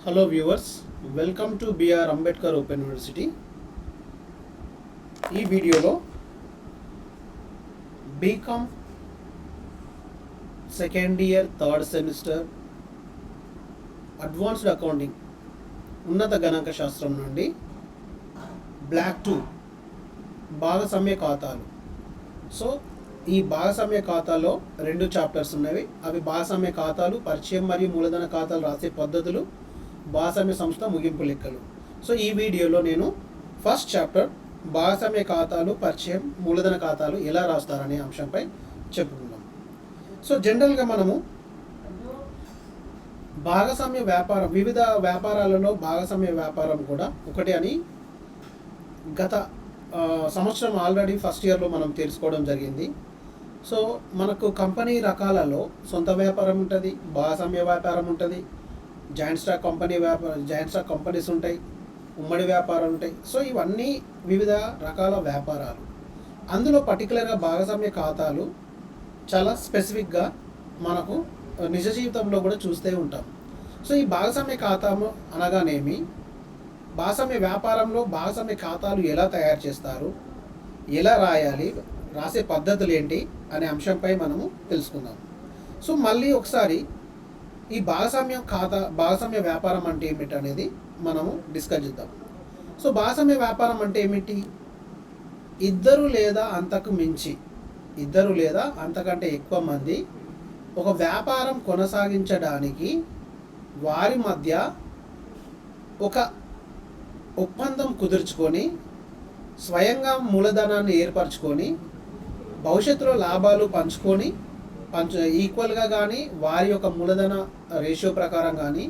Hello viewers, welcome to BR Ambedkar Open University. ఈ వీడియోలో BCom second year third semester advanced accounting ఉన్నత గణాంక శాస్త్రం నుండి బ్లాక్ 2 భాగస్వామ్య ఖాతాలు. సో ఈ భాగస్వామ్య ఖాతాలో 2 చాప్టర్స్ ఉన్నవి. అవి భాగస్వామ్య ఖాతాలు, పరిచయం మరియు మూలధన ఖాతాలు రాసే పద్ధతులు, భాగస్వామ్య సంస్థ ముగింపు లెక్కలు. సో ఈ వీడియోలో నేను ఫస్ట్ చాప్టర్ భాగస్వామ్య ఖాతాలు, పరిచయం, మూలధన ఖాతాలు ఎలా రాస్తారనే అంశంపై చెప్పుకుందాం. సో జనరల్గా మనము భాగస్వామ్య వ్యాపారం, వివిధ వ్యాపారాలలో భాగస్వామ్య వ్యాపారం కూడా ఒకటి అని గత సంవత్సరం ఆల్రెడీ ఫస్ట్ ఇయర్లో మనం తెలుసుకోవడం జరిగింది. సో మనకు కంపెనీ రకాలలో సొంత వ్యాపారం ఉంటుంది, భాగస్వామ్య వ్యాపారం ఉంటుంది, జాయింట్ స్టాక్ కంపెనీస్ ఉంటాయి, ఉమ్మడి వ్యాపారం ఉంటాయి. సో ఇవన్నీ వివిధ రకాల వ్యాపారాలు. అందులో పర్టికులర్గా భాగస్వామ్య ఖాతాలు చాలా స్పెసిఫిక్గా మనకు నిజ జీవితంలో కూడా చూస్తూ ఉంటాం. సో ఈ భాగస్వామ్య ఖాతా అనగానేమి, భాగస్వామ్య వ్యాపారంలో భాగస్వామ్య ఖాతాలు ఎలా తయారు చేస్తారు, ఎలా రాయాలి, రాసే పద్ధతులు ఏంటి అనే అంశంపై మనము తెలుసుకుందాం. సో మళ్ళీ ఒకసారి ఈ భాగస్వామ్య వ్యాపారం అంటే ఏమిటి అనేది మనము డిస్కస్ చేద్దాం. సో భాగస్వామ్య వ్యాపారం అంటే ఏమిటి? ఇద్దరు లేదా అంతకంటే ఎక్కువ మంది ఒక వ్యాపారం కొనసాగించడానికి వారి మధ్య ఒక ఒప్పందం కుదుర్చుకొని స్వయంగా మూలధనాన్ని ఏర్పరచుకొని భవిష్యత్తులో లాభాలు ఈక్వల్గా కానీ వారి యొక్క మూలధన రేషియో ప్రకారం కానీ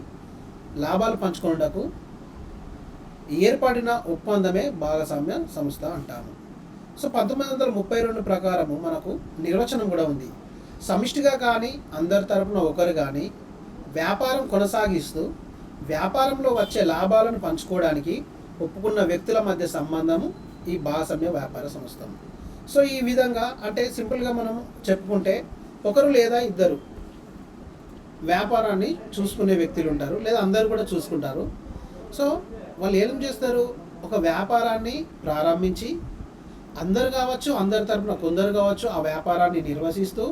లాభాలు పంచుకున్నటకు ఏర్పడిన ఒప్పందమే భాగస్వామ్య సంస్థ అంటాము. సో 1932 ప్రకారము మనకు నిర్వచనం కూడా ఉంది. సమిష్టిగా కానీ అందరి తరపున ఒకరు కానీ వ్యాపారం కొనసాగిస్తూ వ్యాపారంలో వచ్చే లాభాలను పంచుకోవడానికి ఒప్పుకున్న వ్యక్తుల మధ్య సంబంధము ఈ భాగస్వామ్య వ్యాపార సంస్థ. సో ఈ విధంగా అంటే సింపుల్గా మనం చెప్పుకుంటే ఒకరు లేదా ఇద్దరు వ్యాపారాన్ని చూసుకునే వ్యక్తులు ఉంటారు, లేదా అందరూ కూడా చూసుకుంటారు. సో వాళ్ళు ఏం చేస్తారు, ఒక వ్యాపారాన్ని ప్రారంభించి అందరు కావచ్చు, అందరి తరపున కొందరు కావచ్చు, ఆ వ్యాపారాన్ని నిర్వహిస్తూ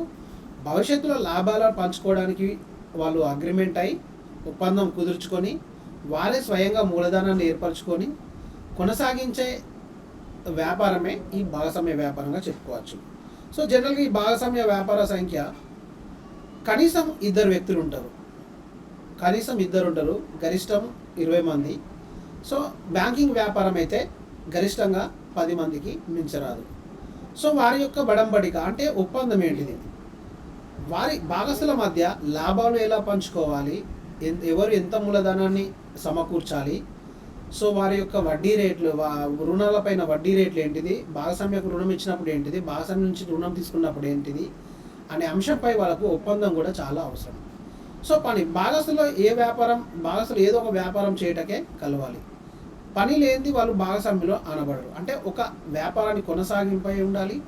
భవిష్యత్తులో లాభాలను పంచుకోవడానికి వాళ్ళు అగ్రిమెంట్ అయి ఒప్పందం కుదుర్చుకొని వారే స్వయంగా మూలధనాన్ని ఏర్పరచుకొని కొనసాగించే వ్యాపారమే ఈ భాగస్వామ్య వ్యాపారంగా చెప్పుకోవచ్చు. సో జనరల్గా ఈ భాగస్వామ్య వ్యాపార సంఖ్య కనీసం ఇద్దరు వ్యక్తులు ఉంటారు, గరిష్టం 20 మంది. సో బ్యాంకింగ్ వ్యాపారం అయితే గరిష్టంగా 10 మందికి మించరాదు. సో వారి యొక్క బడంబడిక అంటే ఒప్పందం ఏంటిది, వారి భాగస్తుల మధ్య లాభాలు ఎలా పంచుకోవాలి, ఎవరు ఎంత మూలధనాన్ని సమకూర్చాలి, సో వారి యొక్క వడ్డీ రేట్లు, రుణాలపైన వడ్డీ రేట్లు ఏంటిది, భాగస్వామ్యకు రుణం ఇచ్చినప్పుడు ఏంటిది, భాగస్వామ్యం నుంచి రుణం తీసుకున్నప్పుడు ఏంటిది అనే అంశంపై వాళ్ళకు ఒప్పందం కూడా చాలా అవసరం. సో భాగస్తులు ఏదో ఒక వ్యాపారం చేయటకే కలవాలి. పని లేనిది వాళ్ళు భాగస్వామ్యంలో అనబడరు. అంటే ఒక వ్యాపారాన్ని కొనసాగింపై ఉండాలి,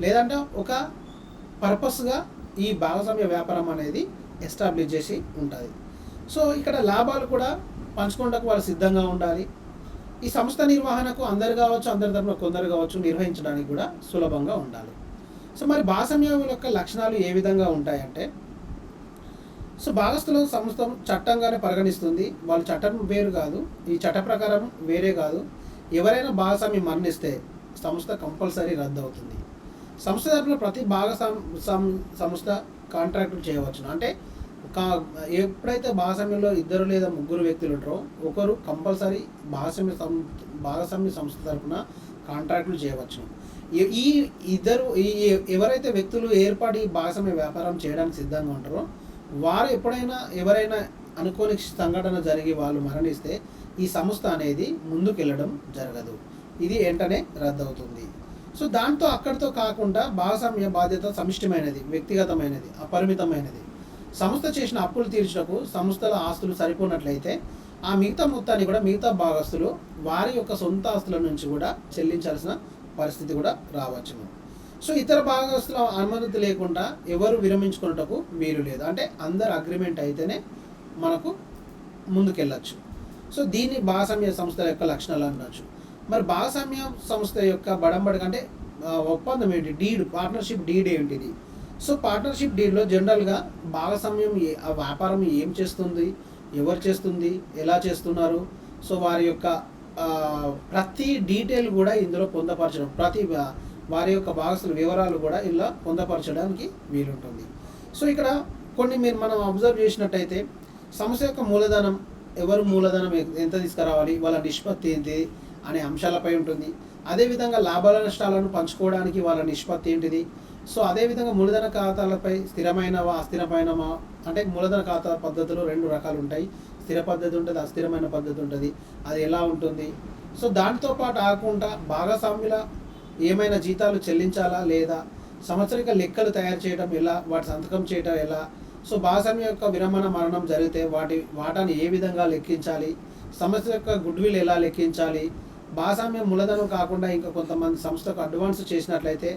లేదంటే ఒక పర్పస్గా ఈ భాగస్వామ్య వ్యాపారం అనేది ఎస్టాబ్లిష్ చేసి ఉంటుంది. సో ఇక్కడ లాభాలు కూడా పంచుకోవడానికి వాళ్ళు సిద్ధంగా ఉండాలి. ఈ సంస్థ నిర్వహణకు అందరు కావచ్చు, అందరి తరపున కొందరు కావచ్చు, నిర్వహించడానికి కూడా సులభంగా ఉండాలి. సో మరి భాగస్వామ్యం యొక్క లక్షణాలు ఏ విధంగా ఉంటాయంటే, సో భాగస్థుల సంస్థ చట్టంగానే పరిగణిస్తుంది. వాళ్ళు చట్టం వేరు కాదు, ఈ చట్ట ప్రకారం వేరే కాదు. ఎవరైనా భాగస్వామ్యం మరణిస్తే సంస్థ కంపల్సరీ రద్దు అవుతుంది. సంస్థ తరపున ప్రతి సంస్థ కాంట్రాక్టులు చేయవచ్చును. అంటే ఎప్పుడైతే భాగస్వామ్యంలో 2 లేదా 3 వ్యక్తులు ఉంటారో ఒకరు కంపల్సరీ భాగస్వామ్య సంస్థ తరపున కాంట్రాక్టులు చేయవచ్చును. ఎవరైతే వ్యక్తులు ఏర్పడి భాగస్వామ్య వ్యాపారం చేయడానికి సిద్ధంగా ఉంటారో వారు ఎవరైనా అనుకోని సంఘటన జరిగి వాళ్ళు మరణిస్తే ఈ సంస్థ అనేది ముందుకెళ్ళడం జరగదు, ఇది వెంటనే రద్దవుతుంది. సో దాంతో అక్కడితో కాకుండా భాగస్వామ్య బాధ్యత సమిష్టిమైనది, వ్యక్తిగతమైనది, అపరిమితమైనది. సంస్థ చేసిన అప్పులు తీర్చడానికి సంస్థల ఆస్తులు సరిపోనట్లయితే ఆ మిగతా మొత్తాన్ని కూడా మిగతా భాగస్తులు వారి యొక్క సొంత ఆస్తుల నుంచి కూడా చెల్లించాల్సిన పరిస్థితి కూడా రావచ్చును. సో ఇతర భాగస్తుల అనుమతి లేకుండా ఎవరు విరమించుకున్నటకు వీలు లేదు. అంటే అందరు అగ్రిమెంట్ అయితేనే మనకు ముందుకెళ్ళచ్చు. సో దీన్ని భాగస్వామ్య సంస్థల యొక్క లక్షణాలు అనొచ్చు. మరి భాగస్వామ్య సంస్థ యొక్క బడంబడి అంటే ఒప్పందం ఏంటి, డీడ్, పార్ట్నర్షిప్ డీడ్ ఏంటిది? సో పార్ట్నర్షిప్ డీడ్లో జనరల్గా భాగస్వామ్యం ఆ వ్యాపారం ఏం చేస్తుంది, ఎవరు చేస్తుంది, ఎలా చేస్తున్నారు, సో వారి యొక్క ప్రతి డీటెయిల్ కూడా ఇందులో పొందపరచడం, వారి యొక్క భాగస్వామ్య వివరాలు కూడా ఇలా పొందపరచడానికి వీలుంటుంది. సో ఇక్కడ మనం అబ్జర్వ్ చేసినట్టయితే సంస్థ యొక్క మూలధనం, ఎవరు మూలధనం ఎంత తీసుకురావాలి, వాళ్ళ నిష్పత్తి ఏంటి అనే అంశాలపై ఉంటుంది. అదేవిధంగా లాభాల నష్టాలను పంచుకోవడానికి వాళ్ళ నిష్పత్తి ఏంటిది. సో అదేవిధంగా మూలధన ఖాతాలపై స్థిరమైనవా అస్థిరమైనవా, అంటే మూలధన ఖాతా పద్ధతులు 2 రకాలు ఉంటాయి. స్థిర పద్ధతి ఉంటుంది, అస్థిరమైన పద్ధతి ఉంటుంది. అది ఎలా ఉంటుంది. సో దానితో పాటు ఆకుండా భాగస్వామ్యుల ఏమైనా జీతాలు చెల్లించాలా లేదా, సంవత్సరిక లెక్కలు తయారు చేయడం ఎలా, వాటి సంతకం చేయడం ఎలా, సో భాగస్వామ్యం యొక్క విరమణ మరణం జరిగితే వాటాన్ని ఏ విధంగా లెక్కించాలి, సంస్థ యొక్క గుడ్విల్ ఎలా లెక్కించాలి, భాగస్వామ్యం మూలధనం కాకుండా ఇంకా కొంతమంది సంస్థకు అడ్వాన్స్ చేసినట్లయితే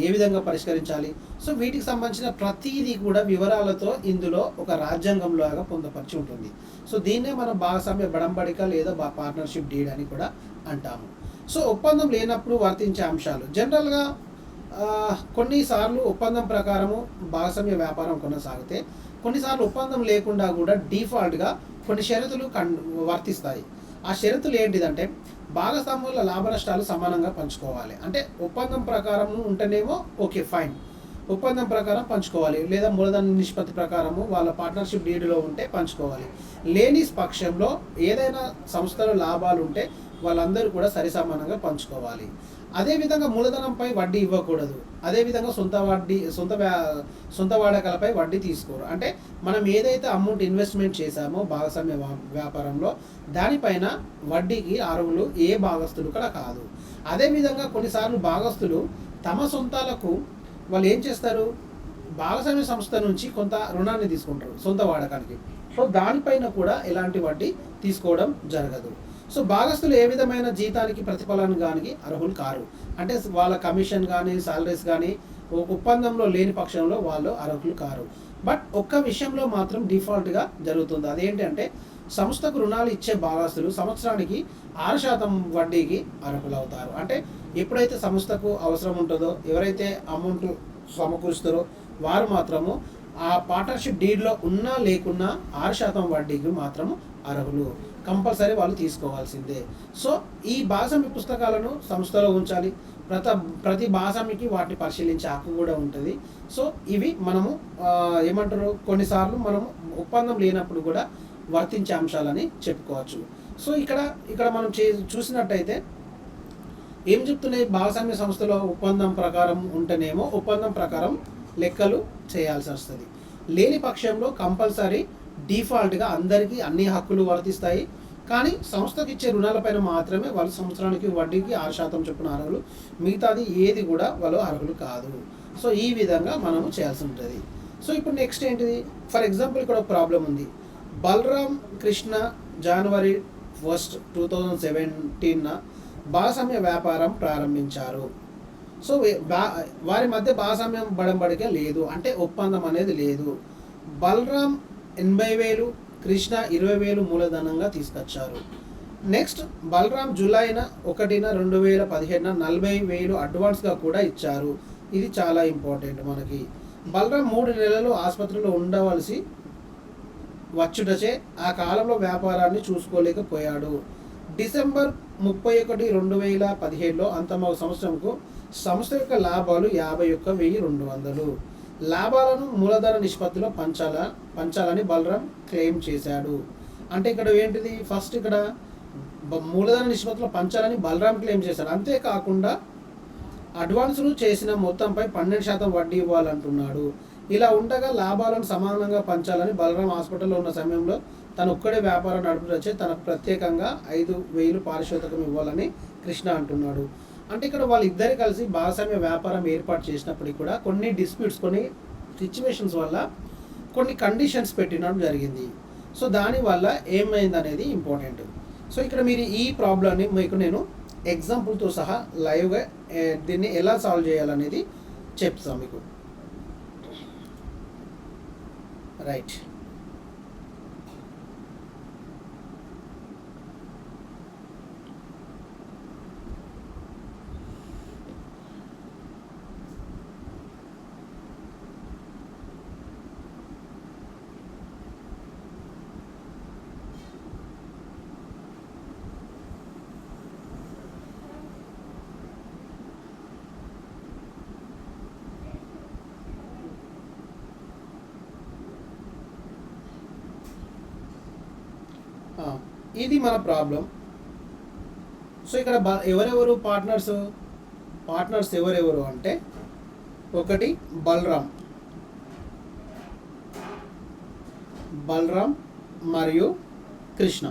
ఏ విధంగా పరిష్కరించాలి. సో వీటికి సంబంధించిన ప్రతిదీ కూడా వివరాలతో ఇందులో ఒక రాజ్యాంగంలాగా పొందపరిచి ఉంటుంది. సో దీన్నే మనం భాగస్వామ్య బడంబడిక లేదా పార్ట్నర్షిప్ డీడ్ అని కూడా అంటాము. సో ఒప్పందం లేనప్పుడు వర్తించే అంశాలు జనరల్గా కొన్నిసార్లు ఒప్పందం ప్రకారము భాగస్వామ్య వ్యాపారం కొనసాగితే, కొన్నిసార్లు ఒప్పందం లేకుండా కూడా డిఫాల్ట్గా కొన్ని షరతులు వర్తిస్తాయి. ఆ షరతులు ఏంటిదంటే భాగస్వాముల లాభ నష్టాలు సమానంగా పంచుకోవాలి. అంటే ఒప్పందం ప్రకారం ఉంటేనేమో ఓకే ఫైన్, ఒప్పందం ప్రకారం పంచుకోవాలి, లేదా మూలధన నిష్పత్తి ప్రకారము వాళ్ళ పార్ట్నర్షిప్ డీడ్లో ఉంటే పంచుకోవాలి. లేని పక్షంలో ఏదైనా సంస్థలో లాభాలు ఉంటే వాళ్ళందరూ కూడా సరిసమానంగా పంచుకోవాలి. అదేవిధంగా మూలధనంపై వడ్డీ ఇవ్వకూడదు. అదేవిధంగా సొంత వాడకాలపై వడ్డీ తీసుకోరు. అంటే మనం ఏదైతే అమౌంట్ ఇన్వెస్ట్మెంట్ చేశామో భాగస్వామ్య వ్యాపారంలో దానిపైన వడ్డీకి అర్హులు ఏ భాగస్తులు కూడా కాదు. అదేవిధంగా కొన్నిసార్లు భాగస్తులు తమ సొంతాలకు వాళ్ళు ఏం చేస్తారు, భాగస్వామ్య సంస్థ నుంచి కొంత రుణాన్ని తీసుకుంటారు సొంత వాడకానికి. సో దానిపైన కూడా ఎలాంటి వడ్డీ తీసుకోవడం జరగదు. సో భాగస్తులు ఏ విధమైన జీతానికి ప్రతిఫలన కానీ అర్హులు కారు. అంటే వాళ్ళ కమిషన్ కానీ సాలరీస్ కానీ ఒక ఒప్పందంలో లేని పక్షంలో వాళ్ళు అర్హులు కారు. బట్ ఒక్క విషయంలో మాత్రం డిఫాల్ట్గా జరుగుతుంది. అదేంటి అంటే సంస్థకు రుణాలు ఇచ్చే భాగస్తులు సంవత్సరానికి 6% వడ్డీకి అర్హులు అవుతారు. అంటే ఎప్పుడైతే సంస్థకు అవసరం ఉంటుందో, ఎవరైతే అమౌంట్ సమకూరుస్తారో వారు మాత్రము ఆ పార్ట్నర్షిప్ డీడ్లో ఉన్నా లేకున్నా 6% వడ్డీకి మాత్రము అర్హులు. కంపల్సరీ వాళ్ళు తీసుకోవాల్సిందే. సో ఈ భాగస్వామ్య పుస్తకాలను సంస్థలో ఉంచాలి. ప్రతి భాగస్వామికి వాటిని పరిశీలించే హక్కు కూడా ఉంటుంది. సో ఇవి మనము ఏమంటారు, కొన్నిసార్లు మనము ఒప్పందం లేనప్పుడు కూడా వర్తించే అంశాలని చెప్పుకోవచ్చు. సో ఇక్కడ మనం చూసినట్టయితే ఏం చెప్తున్నాయి, భాగస్వామ్య సంస్థలో ఒప్పందం ప్రకారం ఉంటేనేమో ఒప్పందం ప్రకారం లెక్కలు చేయాల్సి వస్తుంది. లేని పక్షంలో కంపల్సరీ డిఫాల్ట్గా అందరికీ అన్ని హక్కులు వర్తిస్తాయి. కానీ సంస్థకి ఇచ్చే రుణాలపైన మాత్రమే వాళ్ళు సంవత్సరానికి వడ్డీకి 6% చొప్పున అర్హులు, మిగతాది ఏది కూడా వాళ్ళు అర్హులు కాదు. సో ఈ విధంగా మనము చేయాల్సి ఉంటుంది. సో ఇప్పుడు నెక్స్ట్ ఏంటిది, ఫర్ ఎగ్జాంపుల్ ఇక్కడ ఒక ప్రాబ్లం ఉంది. బలరాం కృష్ణ జనవరి 1, 2017 భాగస్వామ్య వ్యాపారం ప్రారంభించారు. సో వారి మధ్య భాగస్వామ్యం బడంబడిక లేదు, అంటే ఒప్పందం అనేది లేదు. బలరాం 80,000, కృష్ణ 20,000 మూలధనంగా తీసుకొచ్చారు. నెక్స్ట్ బలరాం జూలై 1, 2017 40,000 అడ్వాన్స్గా కూడా ఇచ్చారు. ఇది చాలా ఇంపార్టెంట్ మనకి. బలరాం 3 నెలలు ఆసుపత్రిలో ఉండవలసి వచ్చుటచే ఆ కాలంలో వ్యాపారాన్ని చూసుకోలేకపోయాడు. డిసెంబర్ 31, 2017 అంతమొక సంవత్సరంకు సంస్థ యొక్క లాభాలు 51,200. లాభాలను మూలధన నిష్పత్తిలో పంచాలని బలరాం క్లెయిమ్ చేశాడు. అంటే ఇక్కడ ఏంటిది, ఫస్ట్ ఇక్కడ మూలధన నిష్పత్తిలో పంచాలని బలరాం క్లెయిమ్ చేశాడు. అంతేకాకుండా అడ్వాన్సులు చేసిన మొత్తంపై 12% వడ్డీ ఇవ్వాలంటున్నాడు. ఇలా ఉండగా లాభాలను సమానంగా పంచాలని బలరాం హాస్పిటల్లో ఉన్న సమయంలో తను ఒక్కడే వ్యాపారం నడుపుతూ తనకు ప్రత్యేకంగా 5,000 పారితోషికం ఇవ్వాలని కృష్ణ అంటున్నాడు. అంటే ఇక్కడ వాళ్ళిద్దరు కలిసి భాగస్వామ్య వ్యాపారం ఏర్పాటు చేసినప్పటికీ కూడా కొన్ని డిస్ప్యూట్స్, కొన్ని సిచ్యువేషన్స్ వల్ల కొన్ని కండిషన్స్ పెట్టడం జరిగింది. సో దానివల్ల ఏమైంది అనేది ఇంపార్టెంట్. సో ఇక్కడ మీరు ఈ ప్రాబ్లమ్ని మీకు నేను ఎగ్జాంపుల్తో సహా లైవ్గా దీన్ని ఎలా సాల్వ్ చేయాలనేది చెప్తాను మీకు. రైట్, ఆ, ఇది మన ప్రాబ్లం. సో ఇక్కడ ఎవరెవరు పార్ట్నర్స్? పార్ట్నర్స్ ఎవరెవరు అంటే ఒకటి బలరాం మరియు కృష్ణ.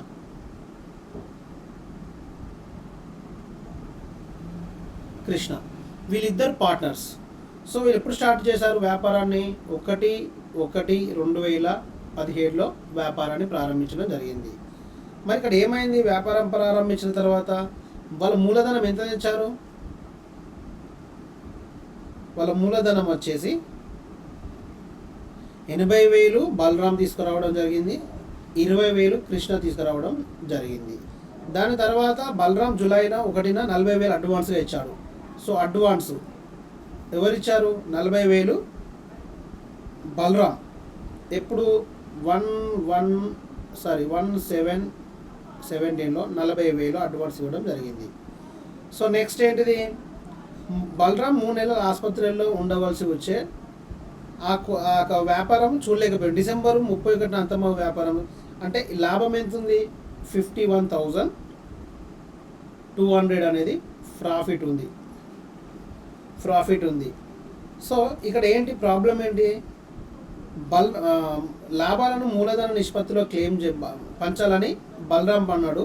వీళ్ళిద్దరు పార్ట్నర్స్. సో వీళ్ళు ఎప్పుడు స్టార్ట్ చేశారు వ్యాపారాన్ని? 1/1/2017లో వ్యాపారాన్ని ప్రారంభించడం జరిగింది. మరి ఇక్కడ ఏమైంది? వ్యాపారం ప్రారంభించిన తర్వాత వాళ్ళ మూలధనం ఎంత తెచ్చారు? వాళ్ళ మూలధనం వచ్చేసి 80,000 బలరాం తీసుకురావడం జరిగింది, 20,000 కృష్ణ తీసుకురావడం జరిగింది. దాని తర్వాత బలరాం జూలై 1న 40,000 అడ్వాన్స్గా ఇచ్చాడు. సో అడ్వాన్స్ ఎవరిచ్చారు? 40,000 బలరాం. ఎప్పుడు 1/7/17లో 40,000 అడ్వాన్స్ ఇవ్వడం జరిగింది. సో నెక్స్ట్ ఏంటిది? బలరాం 3 నెలలు ఆసుపత్రిలో ఉండవలసి వచ్చే ఆ వ్యాపారం చూడలేకపోయాడు. డిసెంబర్ 31న అంతమ వ్యాపారం అంటే లాభం ఎంత ఉంది? 51,200 అనేది ప్రాఫిట్ ఉంది. సో ఇక్కడ ఏంటి ప్రాబ్లం ఏంటి? లాభాలను మూలధన నిష్పత్తిలో పంచాలని బలరాం అన్నాడు.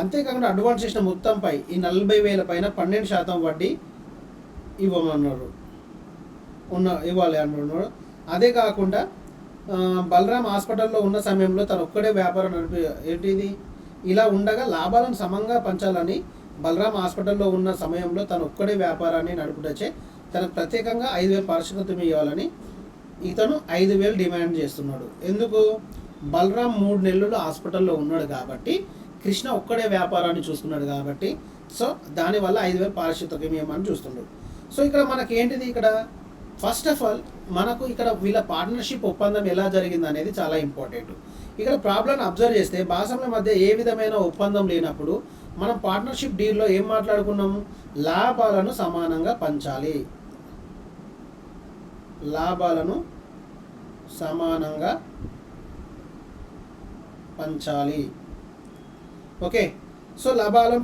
అంతేకాకుండా అడ్వాన్స్ చేసిన మొత్తంపై ఈ 40,000 పైన 12% వడ్డీ ఇవ్వాలి అంటున్నాడు. అదే కాకుండా బలరాం హాస్పిటల్లో ఉన్న సమయంలో తను ఒక్కడే వ్యాపారం ఏంటిది ఇలా ఉండగా లాభాలను సమంగా పంచాలని బలరాం హాస్పిటల్లో ఉన్న సమయంలో తను ఒక్కడే వ్యాపారాన్ని నడుపుటచ్చే తనకు ప్రత్యేకంగా 5,000 పారితోషికం ఇవ్వాలని ఇతను 5,000 డిమాండ్ చేస్తున్నాడు. ఎందుకు? బలరాం 3 నెలలు హాస్పిటల్లో ఉన్నాడు కాబట్టి, కృష్ణ ఒక్కడే వ్యాపారాన్ని చూసుకున్నాడు కాబట్టి, సో దానివల్ల 5,000 పారితోషికం ఇవ్వమని చూస్తున్నాడు. సో ఇక్కడ మనకి ఏంటిది? ఇక్కడ ఫస్ట్ ఆఫ్ ఆల్ మనకు ఇక్కడ వీళ్ళ పార్ట్నర్షిప్ ఒప్పందం ఎలా జరిగింది అనేది చాలా ఇంపార్టెంట్. ఇక్కడ ప్రాబ్లం అబ్జర్వ్ చేస్తే భాగస్వాముల మధ్య ఏ విధమైన ఒప్పందం లేనప్పుడు మనం పార్ట్నర్షిప్ డీల్లో ఏం మాట్లాడుకున్నాము? లాభాలను సమానంగా పంచాలి. ఓకే. సో లాభాలను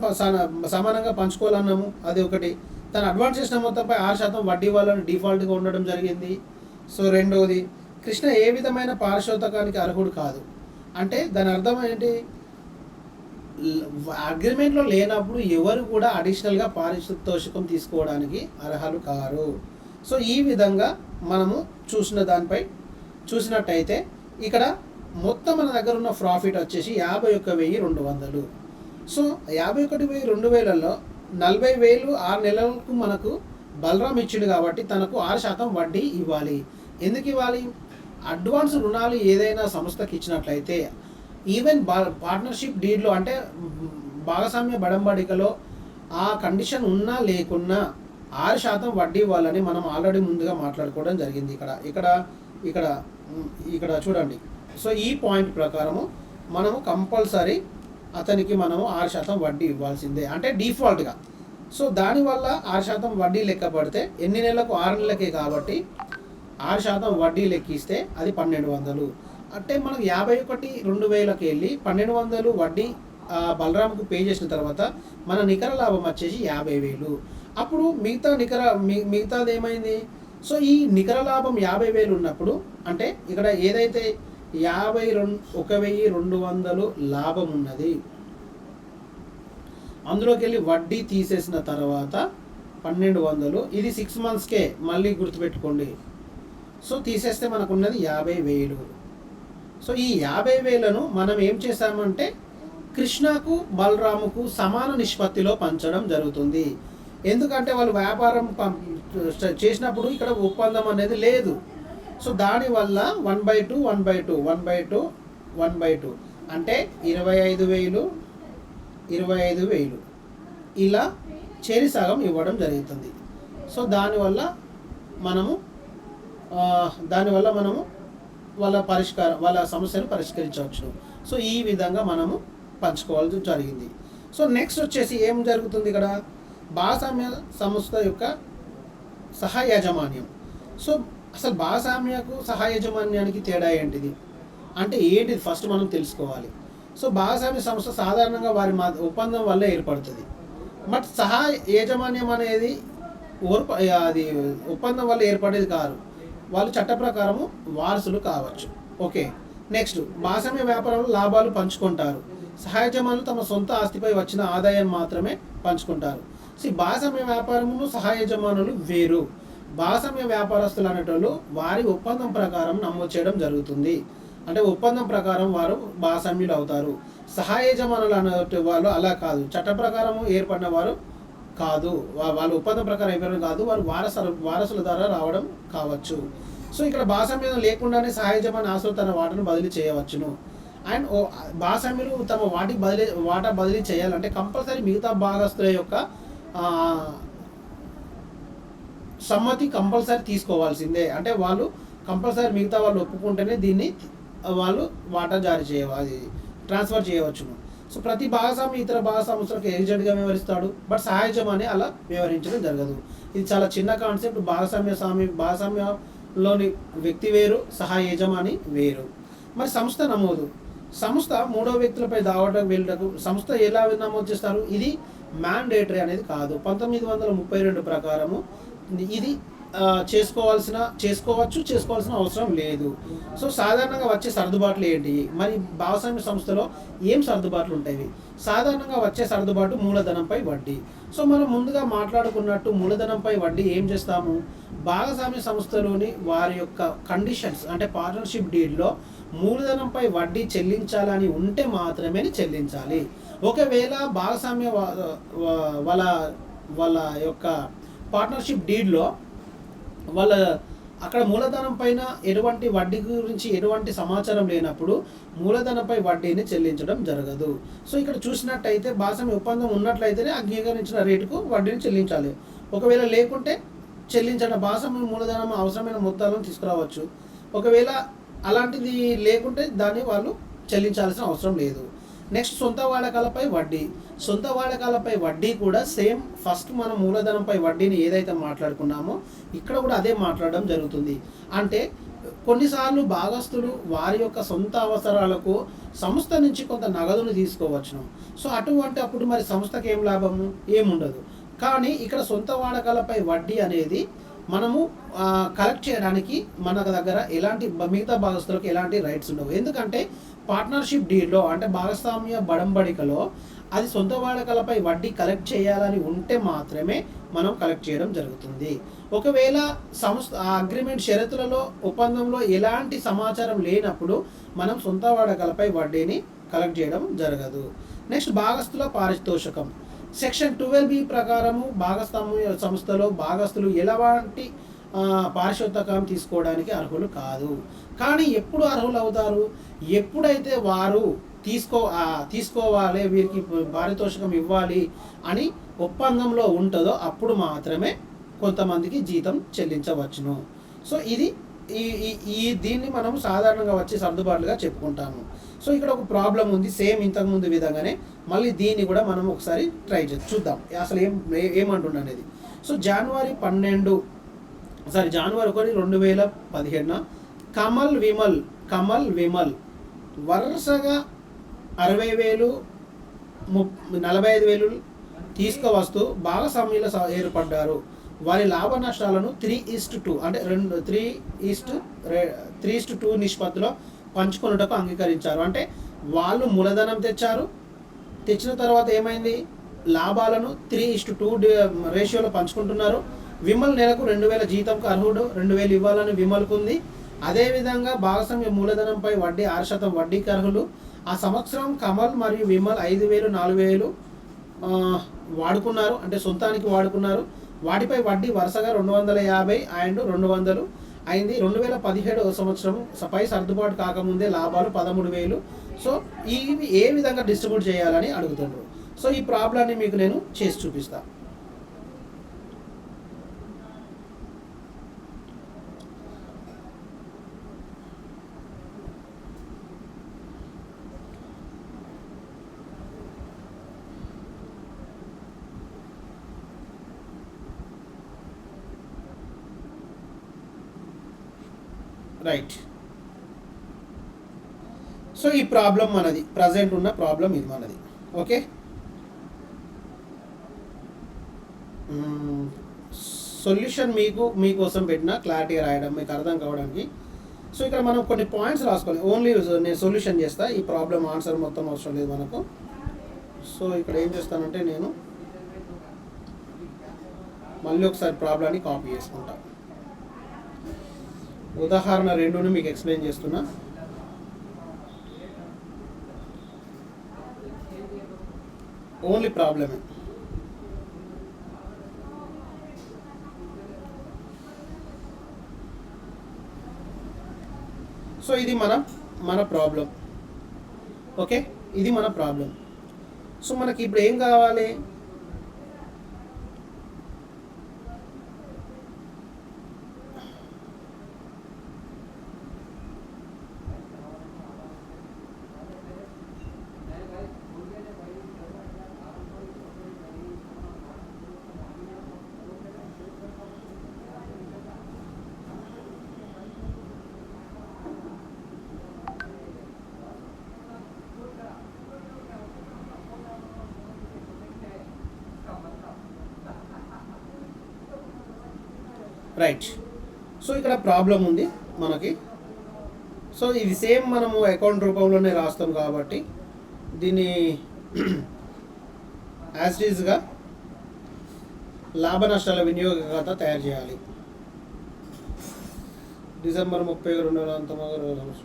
సమానంగా పంచుకోవాలన్నాము, అది ఒకటి. తను అడ్వాన్స్ చేసిన మొత్తంపై 6% వడ్డీ వాళ్ళని డిఫాల్ట్గా ఉండడం జరిగింది. సో రెండవది, కృష్ణ ఏ విధమైన పారితోషికానికి అర్హుడు కాదు. అంటే దాని అర్థం ఏంటి? అగ్రిమెంట్లో లేనప్పుడు ఎవరు కూడా అడిషనల్గా పారితోషికం తీసుకోవడానికి అర్హులు కారు. సో ఈ విధంగా మనము చూసినట్టయితే ఇక్కడ మొత్తం మన దగ్గర ఉన్న ప్రాఫిట్ వచ్చేసి 51,200. సో 51,200లో 40,000 6 నెలలకు మనకు బలరాం ఇచ్చిండు కాబట్టి తనకు 6% వడ్డీ ఇవ్వాలి. ఎందుకు ఇవ్వాలి? అడ్వాన్స్ రుణాలు ఏదైనా సంస్థకి ఇచ్చినట్లయితే ఈవెన్ పార్ట్నర్షిప్ డీడ్లో అంటే భాగస్వామ్య బడంబడికలో ఆ కండిషన్ ఉన్నా లేకున్నా 6% వడ్డీ ఇవ్వాలని మనం ఆల్రెడీ ముందుగా మాట్లాడుకోవడం జరిగింది. ఇక్కడ చూడండి. సో ఈ పాయింట్ ప్రకారము మనము కంపల్సరీ అతనికి మనము 6% వడ్డీ ఇవ్వాల్సిందే, అంటే డిఫాల్ట్గా. సో దానివల్ల 6% వడ్డీ లెక్క పడితే ఎన్ని నెలలకు? 6 నెలలకే కాబట్టి 6% వడ్డీ లెక్కిస్తే అది 1,200. అంటే మనం 51,200కి వెళ్ళి 1,200 వడ్డీ బలరాంకు పే చేసిన తర్వాత మన నికర లాభం వచ్చేసి 50,000. అప్పుడు మిగతాది ఏమైంది? సో ఈ నికర లాభం 50,000 ఉన్నప్పుడు అంటే ఇక్కడ ఏదైతే 51,200 లాభం ఉన్నది అందులోకి వెళ్ళి వడ్డీ తీసేసిన తర్వాత 1,200, ఇది 6 monthsకే, మళ్ళీ గుర్తుపెట్టుకోండి. సో తీసేస్తే మనకు ఉన్నది 50,000. సో ఈ 50,000ను మనం ఏం చేసామంటే కృష్ణకు బలరాముకు సమాన నిష్పత్తిలో పంచడం జరుగుతుంది. ఎందుకంటే వాళ్ళు వ్యాపారం చేసినప్పుడు ఇక్కడ ఒప్పందం అనేది లేదు. సో దానివల్ల 1/2 అంటే 25,000 ఇలా చేరి సగం ఇవ్వడం జరుగుతుంది. సో దానివల్ల మనము వాళ్ళ సమస్యను పరిష్కరించవచ్చు. సో ఈ విధంగా మనము పంచుకోవాల్సి జరిగింది. సో నెక్స్ట్ వచ్చేసి ఏం జరుగుతుంది ఇక్కడ? భాగస్వామ్య సంస్థ యొక్క సహయాజమాన్యం. సో అసలు భాగస్వామ్యకు సహయాజమాన్యానికి తేడా ఏంటిది అంటే ఏంటిది ఫస్ట్ మనం తెలుసుకోవాలి. సో భాగస్వామ్య సంస్థ సాధారణంగా వారి ఒప్పందం వల్ల ఏర్పడుతుంది. బట్ సహా యాజమాన్యం అనేది అది ఒప్పందం వల్ల ఏర్పడేది కాదు. వాళ్ళు చట్ట ప్రకారము వారసులు కావచ్చు. ఓకే, నెక్స్ట్ భాగస్వామ్య వ్యాపారంలో లాభాలు పంచుకుంటారు. సహాయజమానులు తమ సొంత ఆస్తిపై వచ్చిన ఆదాయాన్ని మాత్రమే పంచుకుంటారు. భాగస్వామ్య వ్యాపారమును సహాయజమానులు వేరు. భాగస్వామ్య వ్యాపారస్తులు అనేటోళ్ళు వారి ఒప్పందం ప్రకారం నమోదు చేయడం జరుగుతుంది. అంటే ఒప్పందం ప్రకారం వారు భాగస్వామ్యులు అవుతారు. సహాయజమానులు అనే వాళ్ళు అలా కాదు, చట్ట ప్రకారం ఏర్పడిన వారు కాదు. వాళ్ళ ఒప్పందం ప్రకారం ఏర్పడడం కాదు, వారు వారసుల ద్వారా రావడం కావచ్చు. సో ఇక్కడ భాగస్వామ్యం లేకుండానే సహాయజమాని ఆస్తులు తన వాటాను బదిలీ చేయవచ్చును. అండ్ భాగస్వామ్యులు తమ వాటా బదిలీ చేయాలంటే కంపల్సరీ మిగతా భాగస్తుల యొక్క సమ్మతి కంపల్సరీ తీసుకోవాల్సిందే. అంటే వాళ్ళు కంపల్సరీ మిగతా వాళ్ళు ఒప్పుకుంటేనే దీన్ని వాళ్ళు వాటా ట్రాన్స్ఫర్ చేయవచ్చును. సో ప్రతి భాగస్వామి ఇతర భాగస్వాములకు ఏజెంట్గా వ్యవహరిస్తాడు, బట్ సహాయజమాని అలా వ్యవహరించడం జరగదు. ఇది చాలా చిన్న కాన్సెప్ట్. భాగస్వామ్యంలోని వ్యక్తి వేరు, సహాయ యజమాని వేరు. మరి సంస్థ నమోదు. సంస్థ మూడో వ్యక్తులపై దావటం వెళ్ళటకు సంస్థ ఎలా నమోదు చేస్తారు? ఇది మ్యాండేటరీ అనేది కాదు. 1932 ప్రకారము ఇది చేసుకోవాల్సిన అవసరం లేదు. సో సాధారణంగా వచ్చే సర్దుబాట్లు ఏంటి? మరి భాగస్వామ్య సంస్థలో ఏం సర్దుబాట్లు ఉంటాయి? సాధారణంగా వచ్చే సర్దుబాటు మూలధనంపై వడ్డీ. సో మనం ముందుగా మాట్లాడుకున్నట్టు మూలధనంపై వడ్డీ ఏం చేస్తాము? భాగస్వామ్య సంస్థలోని వారి యొక్క కండిషన్స్ అంటే పార్ట్నర్షిప్ డీడ్లో మూలధనంపై వడ్డీ చెల్లించాలని ఉంటే మాత్రమే చెల్లించాలి. ఒకవేళ భాగస్వామ్య వాళ్ళ యొక్క పార్ట్నర్షిప్ డీడ్లో వాళ్ళ అక్కడ మూలధనం పైన ఎటువంటి వడ్డీ గురించి ఎటువంటి సమాచారం లేనప్పుడు మూలధనంపై వడ్డీని చెల్లించడం జరగదు. సో ఇక్కడ చూసినట్టయితే భాగస్వామ్య ఒప్పందం ఉన్నట్లయితేనే అంగీకరించిన రేటుకు వడ్డీని చెల్లించాలి. ఒకవేళ లేకుంటే చెల్లించిన భాగస్వామ్య మూలధనం అవసరమైన మొత్తాలను తీసుకురావచ్చు. ఒకవేళ అలాంటిది లేకుంటే దాన్ని వాళ్ళు చెల్లించాల్సిన అవసరం లేదు. నెక్స్ట్ సొంత వాడకాలపై వడ్డీ. సొంత వాడకాలపై వడ్డీ కూడా సేమ్ ఫస్ట్ మనం మూలధనంపై వడ్డీని ఏదైతే మాట్లాడుకున్నామో ఇక్కడ కూడా అదే మాట్లాడడం జరుగుతుంది. అంటే కొన్నిసార్లు భాగస్తులు వారి యొక్క సొంత అవసరాలకు సంస్థ నుంచి కొంత నగదును తీసుకోవచ్చును. సో అప్పుడు మరి సంస్థకి ఏం లాభము? ఏముండదు. కానీ ఇక్కడ సొంత వాడకాలపై వడ్డీ అనేది మనము కలెక్ట్ చేయడానికి మన దగ్గర ఎలాంటి మిగతా భాగస్తులకు ఎలాంటి రైట్స్ ఉండవు. ఎందుకంటే పార్ట్నర్షిప్ డీల్లో అంటే భాగస్వామ్య బడంబడికలో అది సొంత వాడకాలపై వడ్డీ కలెక్ట్ చేయాలని ఉంటే మాత్రమే మనం కలెక్ట్ చేయడం జరుగుతుంది. ఒకవేళ సంస్థ అగ్రిమెంట్ షరతులలో ఒప్పందంలో ఎలాంటి సమాచారం లేనప్పుడు మనం సొంత వాడకాలపై వడ్డీని కలెక్ట్ చేయడం జరగదు. నెక్స్ట్ భాగస్తుల పారితోషికం. సెక్షన్ 12B ప్రకారము భాగస్వామ్య సంస్థలో భాగస్తులు ఎలాంటి పారితోషికం తీసుకోవడానికి అర్హులు కాదు. కానీ ఎప్పుడు అర్హులు అవుతారు? ఎప్పుడైతే వారు తీసుకోవాలి, వీరికి పారితోషికం ఇవ్వాలి అని ఒప్పందంలో ఉంటుందో అప్పుడు మాత్రమే కొంతమందికి జీతం చెల్లించవచ్చును. సో ఇది దీన్ని మనం సాధారణంగా వచ్చే సర్దుబాటుగా చెప్పుకుంటాము. సో ఇక్కడ ఒక ప్రాబ్లం ఉంది, సేమ్ ఇంతకుముందు విధంగానే మళ్ళీ దీన్ని కూడా మనం ఒకసారి ట్రై చూద్దాం అసలు ఏమంటుండ అనేది. సో జనవరి 1, 2017 కమల్ విమల్ వరుసగా 60,000 45,000 తీసుకువస్తూ భాగస్వామ్యుల ఏర్పడ్డారు. వారి లాభ నష్టాలను 3:2 అంటే 3:2 నిష్పత్తిలో పంచుకొనుటకు అంగీకరించారు. అంటే వాళ్ళు మూలధనం తెచ్చిన తర్వాత ఏమైంది? లాభాలను 3:2 రేషియోలో పంచుకుంటున్నారు. విమల్ నెలకు 2,000 జీతంకు అర్హుడు, 2,000 ఇవ్వాలని విమల్కు ఉంది. అదేవిధంగా భాగస్వామ్య మూలధనంపై వడ్డీ 6% వడ్డీకి అర్హులు. ఆ సంవత్సరం కమల్ మరియు విమల్ 5,000 4,000 వాడుకున్నారు, అంటే సొంతానికి వాడుకున్నారు. వాటిపై వడ్డీ వరుసగా 250 అండ్ 200 అయింది. 2017 సంవత్సరం పై సర్దుబాటు కాకముందే లాభాలు 13,000. సో ఇవి ఏ విధంగా డిస్ట్రిబ్యూట్ చేయాలని అడుగుతున్నారు. సో ఈ ప్రాబ్లాన్ని మీకు నేను చేసి చూపిస్తాను. రైట్. సో ఈ ప్రాబ్లం మనది, ప్రజెంట్ ఉన్న ప్రాబ్లం ఇది మనది. ఓకే, సొల్యూషన్ మీకోసం పెట్టిన క్లారిటీగా రాయడం మీకు అర్థం కావడానికి. సో ఇక్కడ మనం కొన్ని పాయింట్స్ రాసుకోవాలి. ఓన్లీ నేను సొల్యూషన్ చేస్తా, ఈ ప్రాబ్లం ఆన్సర్ మొత్తం అవసరం లేదు మనకు. సో ఇక్కడ ఏం చేస్తానంటే నేను మళ్ళీ ఒకసారి ప్రాబ్లాన్ని కాపీ చేసుకుంటా. ఉదాహరణ 2ని మీకు ఎక్స్ప్లెయిన్ చేస్తున్నా. ఓన్లీ ప్రాబ్లమే. సో ఇది మన ప్రాబ్లం. ఓకే, ఇది మన ప్రాబ్లం. సో మనకి ఇప్పుడు ఏం కావాలి? రైట్. సో ఇక్కడ ప్రాబ్లం ఉంది మనకి. సో ఇది సేమ్ మనము అకౌంట్ రూపంలోనే రాస్తాం కాబట్టి దీన్ని యాజ్ ఇట్ ఈజ్గా లాభ నష్టాల వినియోగ ఖాతా తయారు చేయాలి. డిసెంబర్ 30, 2019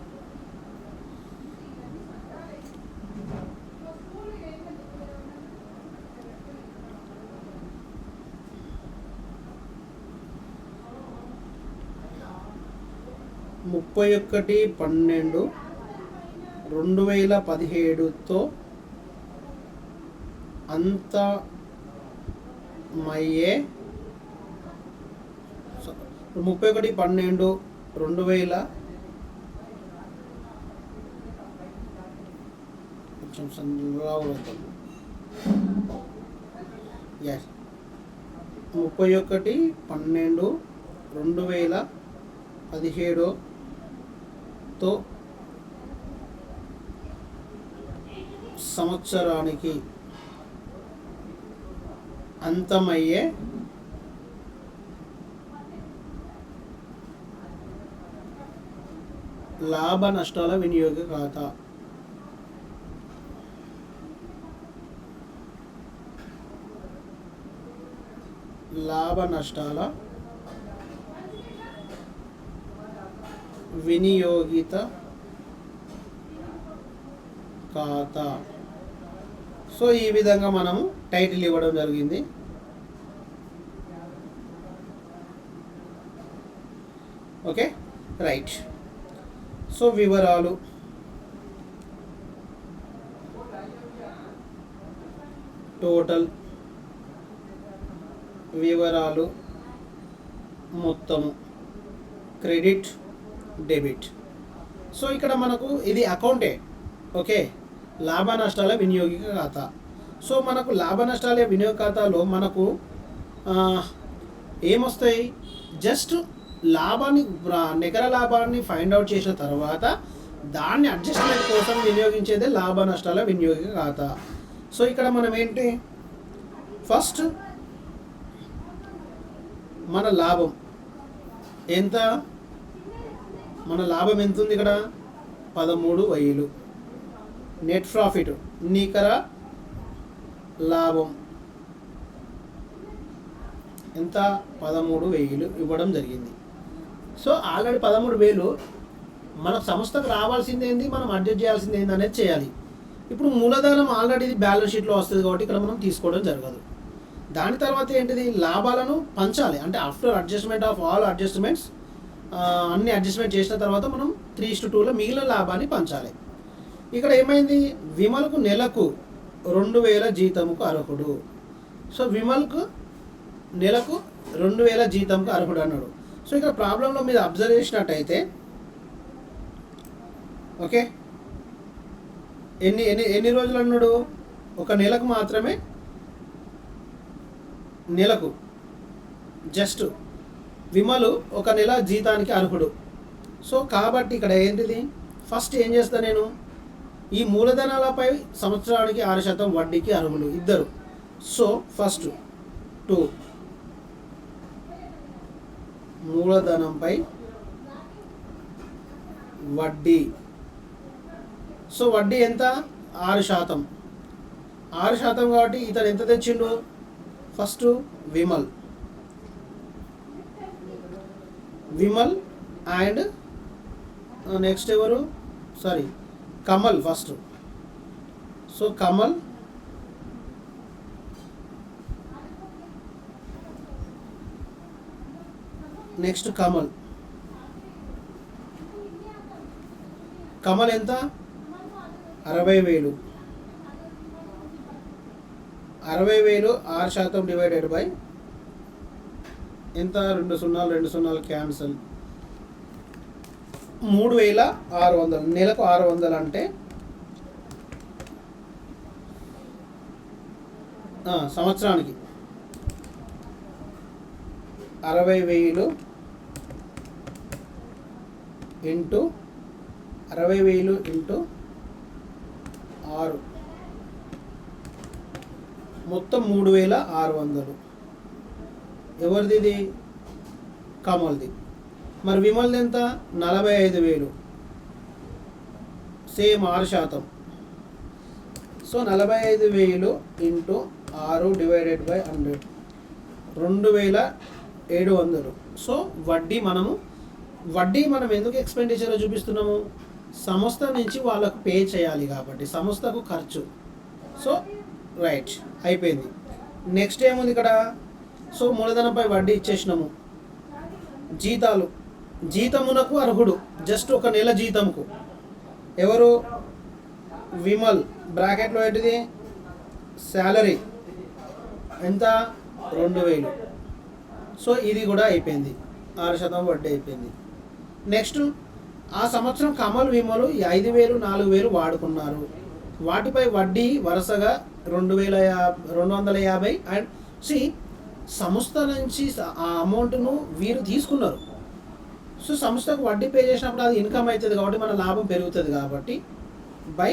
31/12/2017తో అంతమయ్యే 31/12/2000 కొంచెం సందురావుతుంది. 31/12/2017తో సంవత్సరానికి అంతమయ్యే లాభ నష్టాల వినియోగ ఖాతా. లాభ నష్టాల వినియోగిత ఖాతా. సో ఈ విధంగా మనము టైటిల్ ఇవ్వడం జరిగింది. Okay, right. సో వివరాలు, టోటల్ వివరాలు, మొత్తము, క్రెడిట్, డెబిట్. సో ఇక్కడ మనకు ఇది అకౌంటే. ఓకే, లాభ నష్టాల వినియోగిక ఖాతా. సో మనకు లాభ నష్టాల వినియోగ ఖాతాలో మనకు ఏమొస్తాయి? జస్ట్ లాభాన్ని, నికర లాభాన్ని ఫైండ్ అవుట్ చేసిన తర్వాత దాన్ని అడ్జస్ట్మెంట్ కోసం వినియోగించేదే లాభ నష్టాల వినియోగిక ఖాతా. సో ఇక్కడ మనం ఏంటి, ఫస్ట్ మన లాభం ఎంత, మన లాభం ఎంత ఉంది ఇక్కడ? 13,000. నెట్ ప్రాఫిట్, నికర లాభం ఎంత? 13,000 ఇవ్వడం జరిగింది. సో ఆల్రెడీ 13,000 మన సంస్థకు రావాల్సింది ఏంది, మనం అడ్జస్ట్ చేయాల్సింది ఏంది అనేది చేయాలి. ఇప్పుడు మూలధనం ఆల్రెడీ బ్యాలెన్స్ షీట్లో వస్తుంది కాబట్టి ఇక్కడ మనం తీసుకోవడం జరగదు. దాని తర్వాత ఏంటిది, లాభాలను పంచాలి. అంటే after adjustment of all adjustments, అన్ని అడ్జస్ట్మెంట్ చేసిన తర్వాత మనం 3:2లో మిగిలిన లాభాన్ని పంచాలి. ఇక్కడ ఏమైంది, విమల్కు నెలకు 2,000 జీతంకు అర్హుడు. సో విమల్కు నెలకు 2,000 జీతంకు అర్హుడు అన్నాడు. సో ఇక్కడ ప్రాబ్లంలో మీరు అబ్జర్వ్ చేసినట్టయితే, ఓకే, ఎన్ని రోజులు అన్నాడు? ఒక నెలకు మాత్రమే, నెలకు జస్ట్ విమలు ఒక నెల జీతానికి అర్హుడు. సో కాబట్టి ఇక్కడ ఏంటిది, ఫస్ట్ ఏం చేస్తా నేను, ఈ మూలధనాలపై సంవత్సరానికి 6% వడ్డీకి అర్హులు ఇద్దరు. సో ఫస్ట్ 2 మూలధనంపై వడ్డీ. సో వడ్డీ ఎంత? 6%. 6% కాబట్టి ఇతను ఎంత తెచ్చిండు? ఫస్ట్ విమల్ అండ్ నెక్స్ట్ ఎవరు? Kamal first. So Kamal next Kamal ఎంత? 60,000. 60,000 6% డివైడెడ్ బై ఎంత? 2 0 క్యాన్సల్. 3,600. నెలకు 600 అంటే సంవత్సరానికి 60,000 ఇంటూ 6 మొత్తం 3,600. ఎవరిది ఇది? కమల్ది. మరి విమల్ది ఎంత? 45,000. Same 6%. So 45,000 into 6 divided by 100 2,700. So వడ్డీ మనం ఎందుకు ఎక్స్పెండిచర్ చూపిస్తున్నాము? సంస్థ నుంచి వాళ్ళకు పే చేయాలి కాబట్టి, సంస్థకు ఖర్చు. సో రైట్, అయిపోయింది. నెక్స్ట్ ఏముంది ఇక్కడ? సో మూలధనంపై వడ్డీ ఇచ్చేసినాము. జీతమునకు అర్హుడు జస్ట్ ఒక నెల జీతంకు ఎవరు? విమల్. బ్రాకెట్లో ఏంటిది? శాలరీ ఎంత? 2,000. సో ఇది కూడా అయిపోయింది. 6% వడ్డీ అయిపోయింది. నెక్స్ట్ ఆ సంవత్సరం కమల్ విమలు 5,000 4,000 వాడుకున్నారు. వాటిపై వడ్డీ వరుసగా 2,250. అండ్ సంస్థ నుంచి ఆ అమౌంట్ను వీరు తీసుకున్నారు. సో సంస్థకు వడ్డీ పే చేసినప్పుడు అది ఇన్కమ్ అవుతుంది కాబట్టి మన లాభం పెరుగుతుంది కాబట్టి బై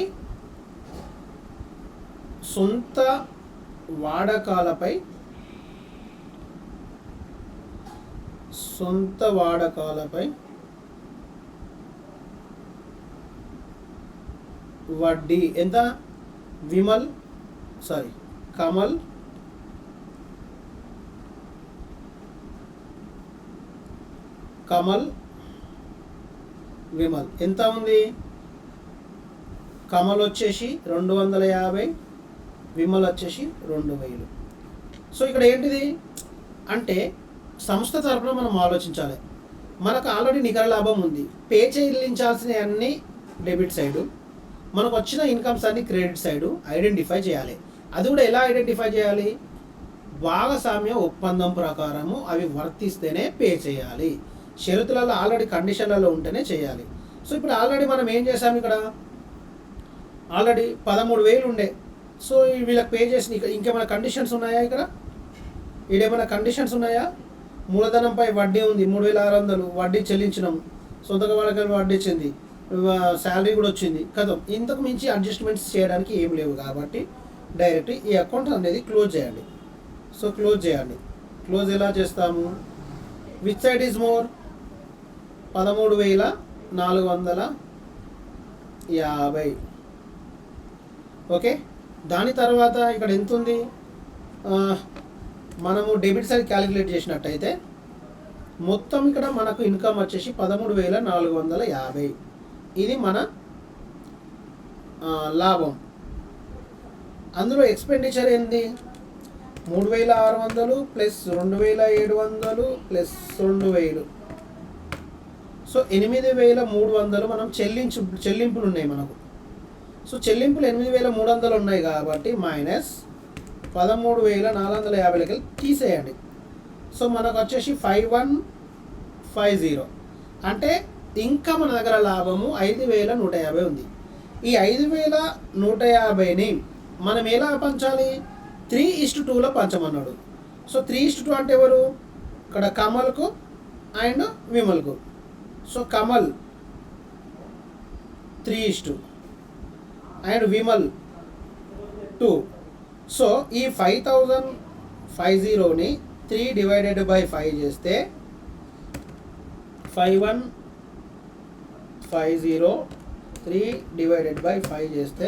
సొంత వాడకాలపై వడ్డీ ఎంత? కమల్ విమల్ ఎంత ఉంది? కమల్ వచ్చేసి 250, విమల్ వచ్చేసి 2,000. సో ఇక్కడ ఏంటిది అంటే సంస్థ తరపున మనం ఆలోచించాలి. మనకు ఆల్రెడీ నికర లాభం ఉంది, పే చెల్లించాల్సిన అన్ని డెబిట్ సైడు, మనకు వచ్చిన ఇన్కమ్స్ అన్ని క్రెడిట్ సైడు ఐడెంటిఫై చేయాలి. అది కూడా ఎలా ఐడెంటిఫై చేయాలి? భాగస్వామ్య ఒప్పందం ప్రకారము అవి వర్తిస్తేనే పే చేయాలి. షరతులలో ఆల్రెడీ కండిషన్లలో ఉంటేనే చేయాలి. సో ఇప్పుడు ఆల్రెడీ మనం ఏం చేసాము? ఇక్కడ ఆల్రెడీ 13,000 ఉండే. సో వీళ్ళకి పే చేసిన ఇంకేమైనా కండిషన్స్ ఉన్నాయా? ఈడేమైనా కండిషన్స్ ఉన్నాయా? మూలధనంపై వడ్డీ ఉంది 3,600, వడ్డీ చెల్లించినాము, సొంతగా వాళ్ళకి వడ్డీ ఇచ్చింది, శాలరీ కూడా వచ్చింది కదా. ఇంతకు మించి అడ్జస్ట్మెంట్స్ చేయడానికి ఏం లేవు కాబట్టి డైరెక్ట్ ఈ అకౌంట్ అనేది క్లోజ్ చేయండి. సో క్లోజ్ ఎలా చేస్తాము? Which side is more? 13,450. Okay, దాని తర్వాత ఇక్కడ ఎంత ఉంది? మనము డెబిట్ సైడ్ క్యాలిక్యులేట్ చేసినట్టయితే మొత్తం ఇక్కడ మనకు ఇన్కమ్ వచ్చేసి 13,450. ఇది మన లాభం. అందులో ఎక్స్పెండిచర్ ఏంది? 3,600 ప్లస్ 2,700 ప్లస్ 2,000. సో 8,300 మనం చెల్లింపులు ఉన్నాయి మనకు. సో చెల్లింపులు 8,300 ఉన్నాయి కాబట్టి మైనస్ 13,450 తీసేయండి. సో మనకు వచ్చేసి 5,150. అంటే ఇంకా మన దగ్గర లాభము 5,150 ఉంది. ఈ 5,150ని మనం ఎలా పంచాలి? 3:2లో పంచమన్నాడు. సో 3:2 అంటే ఎవరు? ఇక్కడ కమల్కు అండ్ విమల్కు. So Kamal 3:2, and Vimal 2. So ఈ 5050ని 3 డివైడెడ్ బై 5 చేస్తే 5150 3 డివైడెడ్ బై 5 చేస్తే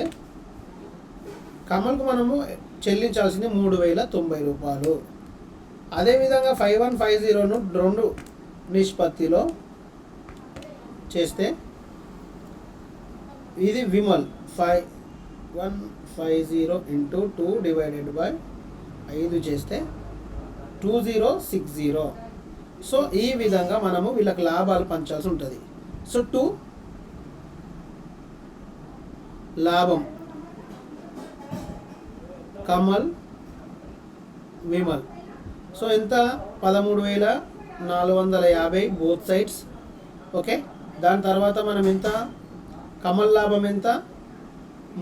కమల్కు మనము చెల్లించాల్సింది 3090 రూపాయలు. అదేవిధంగా 5150ను 2 నిష్పత్తిలో చేస్తే ఇది విమల్ 5150 ఇంటూ 2 డివైడెడ్ బై 5 చేస్తే 2060. సో ఈ విధంగా మనము వీళ్ళకి లాభాలు పంచాల్సి ఉంటుంది. సో 2 లాభం కమల్ విమల్. సో ఎంత 13450 బోత్ సైడ్స్. ఓకే, దాని తర్వాత మనం ఎంత కమల్ లాభం ఎంత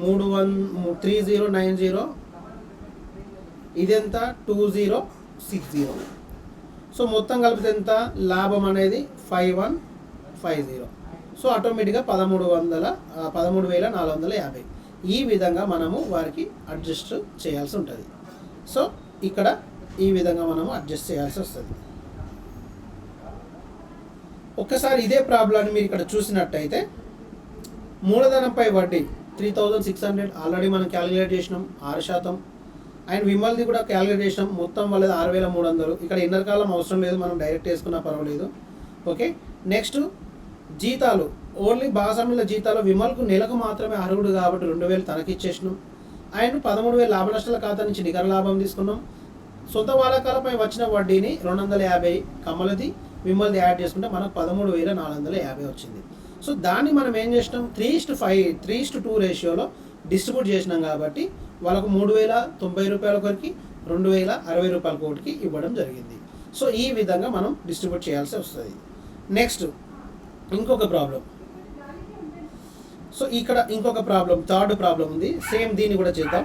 3090, ఇదెంత 2060. సో మొత్తం కలిపితే ఎంత లాభం అనేది 5150. సో ఆటోమేటిక్గా 13,450. ఈ విధంగా మనము వారికి అడ్జస్ట్ చేయాల్సి ఉంటుంది. సో ఇక్కడ ఈ విధంగా మనము అడ్జస్ట్ చేయాల్సి వస్తుంది. ఒక్కసారి ఇదే ప్రాబ్లాన్ని మీరు ఇక్కడ చూసినట్టయితే మూలధనంపై వడ్డీ 3600 ఆల్రెడీ మనం క్యాలిక్యులేట్ చేసినాం 6%. అండ్ విమల్ది కూడా క్యాలిక్యులేట్ చేసినాం, మొత్తం వాళ్ళది 6300. ఇక్కడ ఇన్నర్ కాలం అవసరం లేదు, మనం డైరెక్ట్ వేసుకున్నా పర్వాలేదు. ఓకే, నెక్స్ట్ జీతాలు, ఓన్లీ భాగస్వామ్యుల జీతాలు విమల్కు నెలకు మాత్రమే అర్హుడు కాబట్టి 2000 తనకిచ్చేసినాం. అండ్ 13,000 లాభ నష్టాల ఖాతా నుంచి నికర లాభం తీసుకున్నాం. సొంత వాలకాలపై వచ్చిన వడ్డీని 250 కమలది విమల్ది యాడ్ చేసుకుంటే మనకు 13,450 వచ్చింది. సో దాన్ని మనం ఏం చేసినాం 3:2 రేషియోలో డిస్ట్రిబ్యూట్ చేసినాం కాబట్టి వాళ్ళకు 3090 రూపాయల ఒకరికి 2060 రూపాయల కోటికి ఇవ్వడం జరిగింది. సో ఈ విధంగా మనం డిస్ట్రిబ్యూట్ చేయాల్సి వస్తుంది. నెక్స్ట్ ఇంకొక ప్రాబ్లం. సో ఇక్కడ ఇంకొక ప్రాబ్లం, థర్డ్ ప్రాబ్లం ఉంది, సేమ్ దీన్ని కూడా చేద్దాం.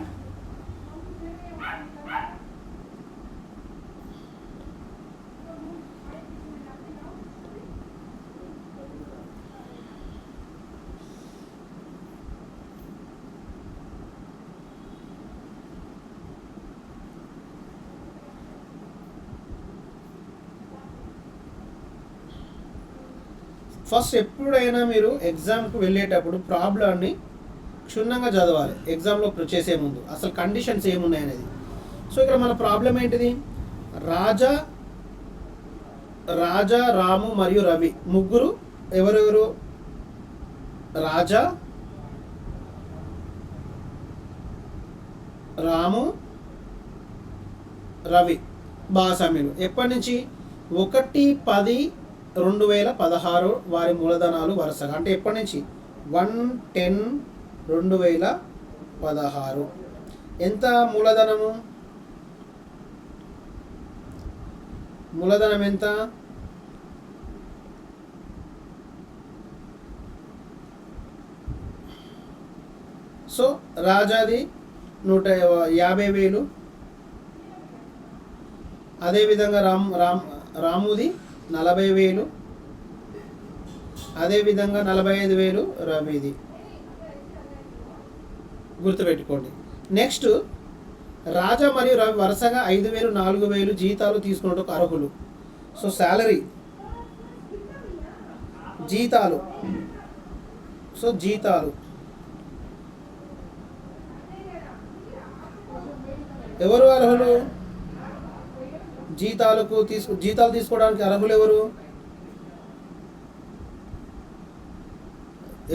ఫస్ట్ ఎప్పుడైనా మీరు ఎగ్జామ్కి వెళ్ళేటప్పుడు ప్రాబ్లమ్ని క్షుణ్ణంగా చదవాలి. ఎగ్జామ్లో చేసే ముందు అసలు కండిషన్స్ ఏమున్నాయనేది. సో ఇక్కడ మన ప్రాబ్లం ఏంటిది, రాజా రాము మరియు రవి ముగ్గురు ఎవరెవరు, రాజా రాము రవి భాగస్వామ్యులు. ఎప్పటి నుంచి 1/10/2016 వారి మూలధనాలు వరుసగా, అంటే ఎప్పటి నుంచి 1/10/2016. ఎంత మూలధనము, మూలధనం ఎంత, సో రాజాది 150,000, అదేవిధంగా రాముది 40,000, అదేవిధంగా 45,000 రవిది. గుర్తుపెట్టుకోండి. నెక్స్ట్ రాజా మరియు రవి వరుసగా 5,000 4,000 జీతాలు తీసుకున్నట్టు అర్హులు. సో శాలరీ జీతాలు, సో జీతాలు ఎవరు అర్హులు, జీతాలు తీసుకోవడానికి అర్హులు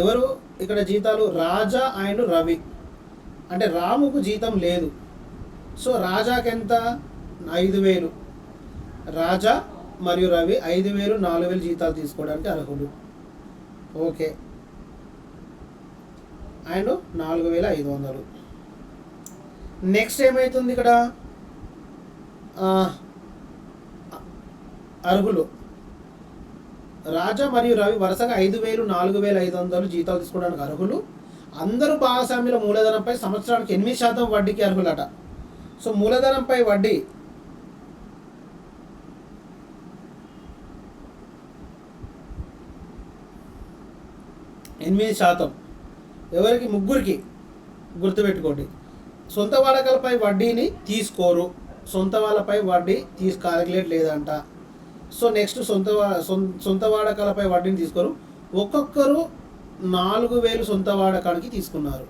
ఎవరు ఇక్కడ జీతాలు, రాజా అండ్ రవి. అంటే రాముకు జీతం లేదు, సో రాజాకి ఎంత 5,000, రాజా మరియు రవి 5,000 4,000 జీతాలు తీసుకోవడానికి అర్హులు. Okay, and 4,500. నెక్స్ట్ ఏమవుతుంది ఇక్కడ, అర్హులు రాజా మరియు రవి వరుసగా 5,000 4,500 జీతాలు తీసుకోవడానికి అర్హులు. అందరూ భాగస్వామ్యుల మూలధనంపై సంవత్సరానికి 8% వడ్డీకి అర్హులట. సో మూలధనంపై వడ్డీ 8%, ఎవరికి, ముగ్గురికి గుర్తుపెట్టుకోండి. సొంత వాడకాలపై వడ్డీని తీసుకోరు, సొంత వాళ్ళపై వడ్డీ క్యాలిక్యులేట్ లేదంట. సో నెక్స్ట్ సొంత వాడకాలపై వడ్డీని తీసుకోరు. ఒక్కొక్కరు 4,000 సొంత వాడకానికి తీసుకున్నారు.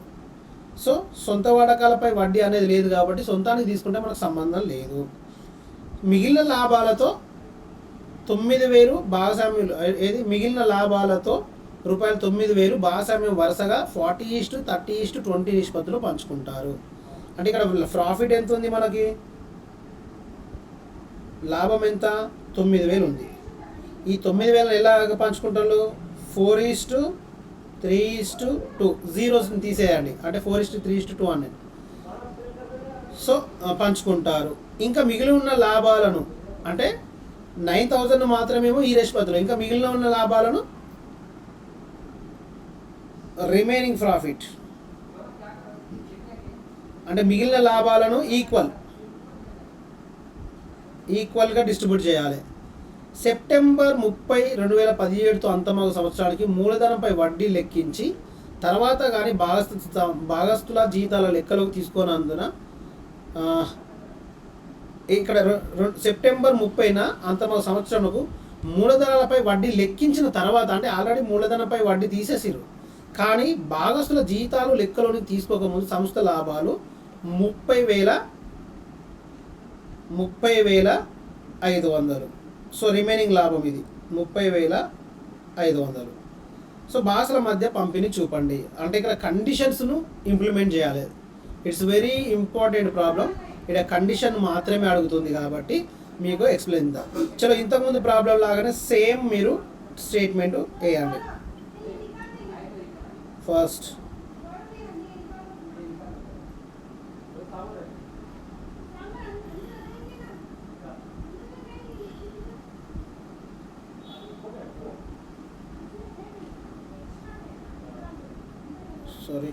సో సొంత వాడకాలపై వడ్డీ అనేది లేదు కాబట్టి సొంతానికి తీసుకుంటే మనకు సంబంధం లేదు. మిగిలిన లాభాలతో 9,000 భాగస్వామ్యులు, మిగిలిన లాభాలతో రూపాయలు 9,000 భాగస్వామ్యం వరుసగా 40:30:20 నిష్పత్తిలో పంచుకుంటారు. అంటే ఇక్కడ ప్రాఫిట్ ఎంత ఉంది, మనకి లాభం ఎంత 9,000 ఉంది. ఈ 9,000 ఎలా పంచుకుంటారు? 4:3:2 జీరోస్ని తీసేయండి, అంటే 4:3:2 అనేది. సో పంచుకుంటారు. ఇంకా మిగిలి ఉన్న లాభాలను అంటే 9,000 మాత్రమేమో ఈ నిష్పత్తిలో, ఇంకా మిగిలిన ఉన్న లాభాలను రిమైనింగ్ ప్రాఫిట్ అంటే మిగిలిన లాభాలను ఈక్వల్గా డిస్ట్రిబ్యూట్ చేయాలి. సెప్టెంబర్ 30, 2017తో అంతమగు సంవత్సరానికి మూలధనంపై వడ్డీ లెక్కించి తర్వాత కానీ భాగస్తుల జీతాల లెక్కలోకి తీసుకున్నందున ఇక్కడ సెప్టెంబర్ 30న అంతమగు సంవత్సరంకు మూలధనాలపై వడ్డీ లెక్కించిన తర్వాత, అంటే ఆల్రెడీ మూలధనంపై వడ్డీ తీసేసిరు కానీ భాగస్తుల జీతాలు లెక్కలోనికి తీసుకోకముందు సంస్థ లాభాలు 30,500. సో రిమైనింగ్ లాభం ఇది 30,500. సో భాగస్తుల మధ్య పంపిణీ చూపండి అంటే ఇక్కడ కండిషన్స్ను ఇంప్లిమెంట్ చేయాలి. It's very important problem. ఇక్కడ కండిషన్ మాత్రమే అడుగుతుంది కాబట్టి మీకు ఎక్స్ప్లెయిన్ చేద్దాం. చలో ఇంతకుముందు ప్రాబ్లం లాగానే సేమ్ మీరు స్టేట్మెంట్ వేయండి. First sorry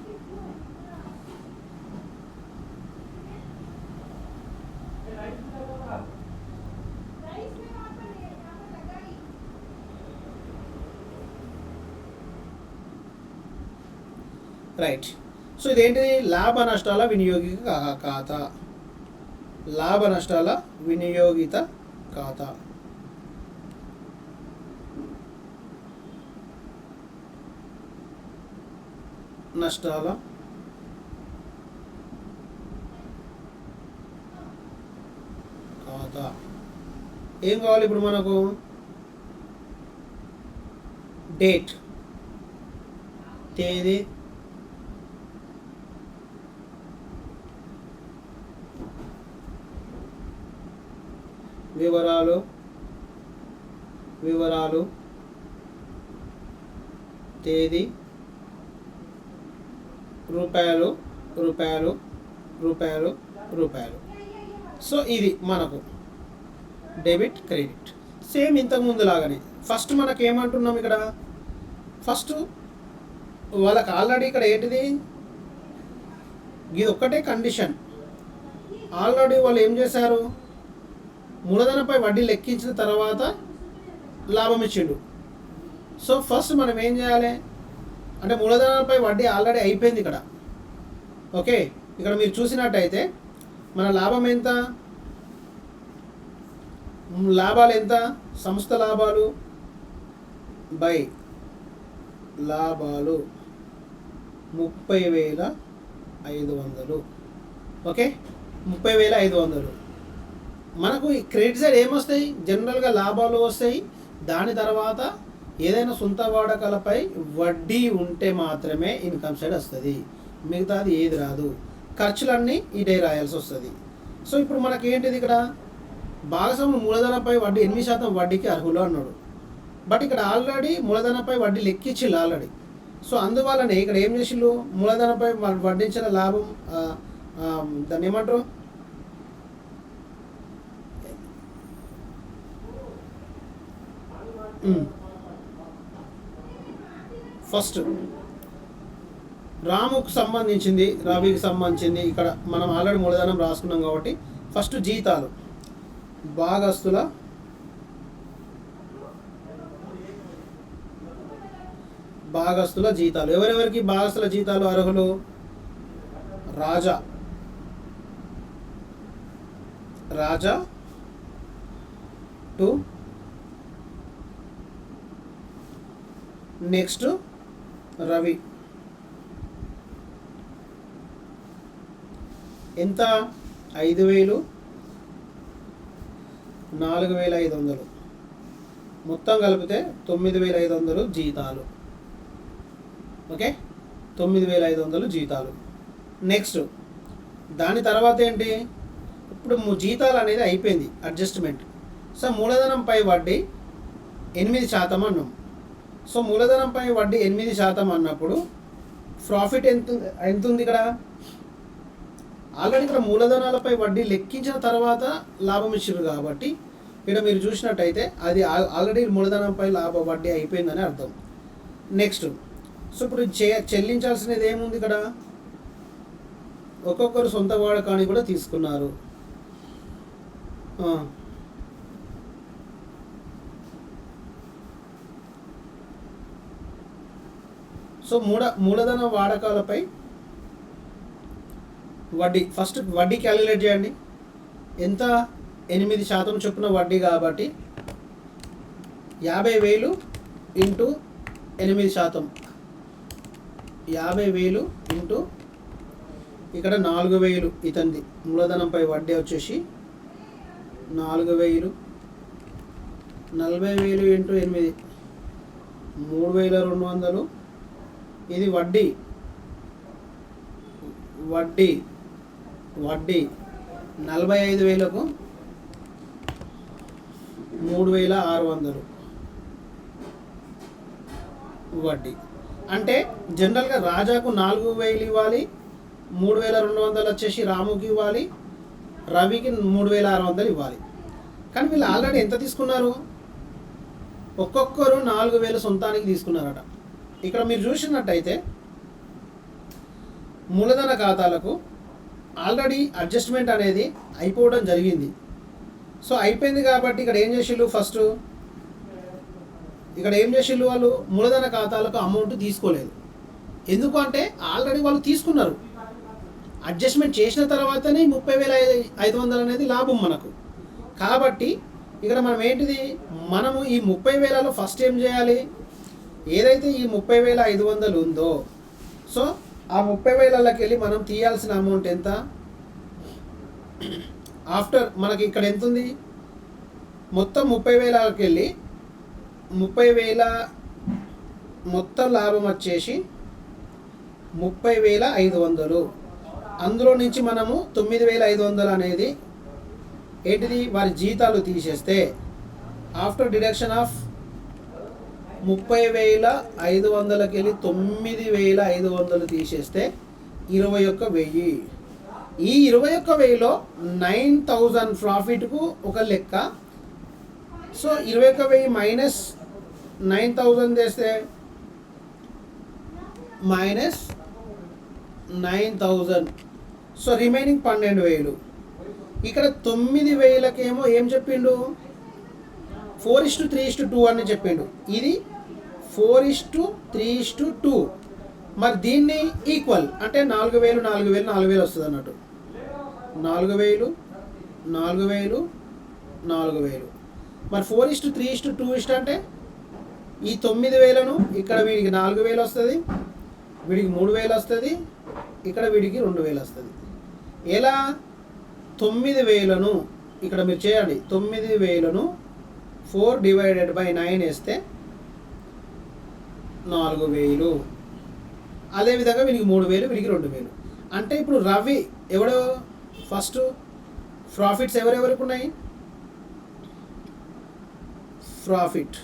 right. సో ఇదేంటిది? లాభ నష్టాల వినియోగిత ఖాతా. లాభ నష్టాల వినియోగిత ఖాతా. నష్టాల ఖాతా. ఏం కావాలి ఇప్పుడు మనకు? డేట్, తేదీ, వివరాలు, తేదీ, రూపాయలు. సో ఇది మనకు డెబిట్, క్రెడిట్. సేమ్ ఇంతకుముందు లాగానే ఫస్ట్ మనకు ఏమంటున్నాం ఇక్కడ? ఫస్ట్ వాళ్ళకి ఆల్రెడీ ఇక్కడ ఏంటిది? ఇది ఒక్కటే కండిషన్. ఆల్రెడీ వాళ్ళు ఏం చేశారు? మూలధనంపై వడ్డీ లెక్కించిన తర్వాత లాభం ఇచ్చిండు. సో ఫస్ట్ మనం ఏం చేయాలి అంటే మూలధనంపై వడ్డీ ఆల్రెడీ అయిపోయింది ఇక్కడ. ఓకే, ఇక్కడ మీరు చూసినట్టయితే మన లాభం ఎంత? లాభాలు ఎంత? సంస్థ లాభాలు బై లాభాలు 30,500. ఓకే, 30,500. మనకు ఈ క్రెడిట్ సైడ్ ఏమొస్తాయి? జనరల్గా లాభాలు వస్తాయి. దాని తర్వాత ఏదైనా సొంత వాడకాలపై వడ్డీ ఉంటే మాత్రమే ఇన్కమ్ సైడ్ వస్తుంది, మిగతాది ఏది రాదు. ఖర్చులన్నీ ఇదే రాయాల్సి వస్తుంది. సో ఇప్పుడు మనకి ఏంటిది ఇక్కడ? భాగస్వామ్య మూలధనంపై వడ్డీ 8% వడ్డీకి అర్హులు అన్నాడు. బట్ ఇక్కడ ఆల్రెడీ మూలధనంపై వడ్డీ లెక్కించిల్లు ఆల్రెడీ. సో అందువల్లనే ఇక్కడ ఏం చేసిళ్ళు? మూలధనంపై వడ్డించిన లాభం దాన్ని ఏమంటారు? ఫస్ట్ రాముకు సంబంధించింది, రవికి సంబంధించింది. ఇక్కడ మనం ఆల్రెడీ మూలధనం రాసుకున్నాం కాబట్టి ఫస్ట్ జీతాలు. భాగస్తుల జీతాలు. ఎవరెవరికి భాగస్తుల జీతాలు అర్హులు? రాజా రాజా టు నెక్స్ట్ రవి. ఎంత? 5,000, 4,500, మొత్తం కలిపితే 9,500 జీతాలు. ఓకే, 9,500 జీతాలు. నెక్స్ట్ దాని తర్వాత ఏంటి? ఇప్పుడు జీతాలు అనేది అయిపోయింది, అడ్జస్ట్మెంట్. సో మూలధనంపై వడ్డీ 8% అన్నాం. సో మూలధనంపై వడ్డీ 8% అన్నప్పుడు ప్రాఫిట్ ఎంత ఉంది ఇక్కడ? ఆల్రెడీ ఇక్కడ మూలధనాలపై వడ్డీ లెక్కించిన తర్వాత లాభం ఇచ్చారు కాబట్టి ఇక్కడ మీరు చూసినట్టయితే అది ఆల్రెడీ మూలధనంపై వడ్డీ అయిపోయిందని అర్థం. నెక్స్ట్ సో ఇప్పుడు చెల్లించాల్సినది ఏముంది ఇక్కడ? ఒక్కొక్కరు సొంత వాడకాన్ని కూడా తీసుకున్నారు. సో మూలధన వాడకాలపై వడ్డీ, ఫస్ట్ వడ్డీ క్యాలిక్యులేట్ చేయండి. ఎంత? 8% చొప్పున వడ్డీ కాబట్టి 50,000 ఇంటూ 8%, 50,000 ఇంటూ ఇక్కడ 4,000 ఇతంది. మూలధనంపై వడ్డీ వచ్చేసి 4,000, 40,000 ఇంటూ 8, 3,200. ఇది వడ్డీ వడ్డీ వడ్డీ 45,000కు 3,600 వడ్డీ. అంటే జనరల్గా రాజాకు 4,000 ఇవ్వాలి, 3,200 వచ్చేసి రాముకి ఇవ్వాలి, రవికి 3,600 ఇవ్వాలి. కానీ వీళ్ళు ఆల్రెడీ ఎంత తీసుకున్నారు? ఒక్కొక్కరు 4,000 సొంతానికి తీసుకున్నారట. ఇక్కడ మీరు చూసినట్టయితే మూలధన ఖాతాలకు ఆల్రెడీ అడ్జస్ట్మెంట్ అనేది అయిపోవడం జరిగింది. సో అయిపోయింది కాబట్టి ఇక్కడ ఏం చేసిళ్ళు? ఫస్ట్ ఇక్కడ ఏం చేసిళ్ళు? వాళ్ళు మూలధన ఖాతాలకు అమౌంట్ తీసుకోలేదు. ఎందుకంటే ఆల్రెడీ వాళ్ళు తీసుకున్నారు. అడ్జస్ట్మెంట్ చేసిన తర్వాతనే 30,500 అనేది లాభం మనకు. కాబట్టి ఇక్కడ మనం ఏంటిది? మనము ఈ 30,000లో ఫస్ట్ ఏం చేయాలి? ఏదైతే ఈ 30,500 ఉందో, సో ఆ 30,000లోకి వెళ్ళి మనం తీయాల్సిన అమౌంట్ ఎంత? ఆఫ్టర్ మనకి ఇక్కడ ఎంత ఉంది? మొత్తం 30,000లోకి వెళ్ళి 30,000 మొత్తం లాభం వచ్చేసి 30,500. అందులో నుంచి మనము 9,500 అనేది ఏంటిది? వారి జీతాలు తీసేస్తే ఆఫ్టర్ డిడక్షన్ ఆఫ్ 30,500కి వెళ్ళి 9,500 తీసేస్తే 21,000. ఈ 21,000లో 9,000 ప్రాఫిట్కు ఒక లెక్క. సో 21,000 మైనస్ 9,000 చేస్తే మైనస్ 9,000. So remaining 12,000. ఇక్కడ 9,000కేమో ఏం చెప్పిండు? 4:3:2 అని చెప్పిండు. ఇది 4:3:2. మరి దీన్ని ఈక్వల్ అంటే 4,000 4,000 4,000 వస్తుంది అన్నట్టు. 4,000 4,000 4,000. మరి 4:3:2 అంటే ఈ 9,000ను ఇక్కడ వీడికి 4,000 వస్తుంది, వీడికి 3,000 వస్తుంది, ఇక్కడ వీడికి 2,000 వస్తుంది. ఎలా? 9,000ను ఇక్కడ మీరు చేయండి. 9,000ను 4/9 వేస్తే 4,000. అదేవిధంగా వీడికి 3,000, వీడికి 2,000. అంటే ఇప్పుడు రవి ఎవడో ఫస్ట్ ప్రాఫిట్స్ ఎవరెవరికి ఉన్నాయి? ప్రాఫిట్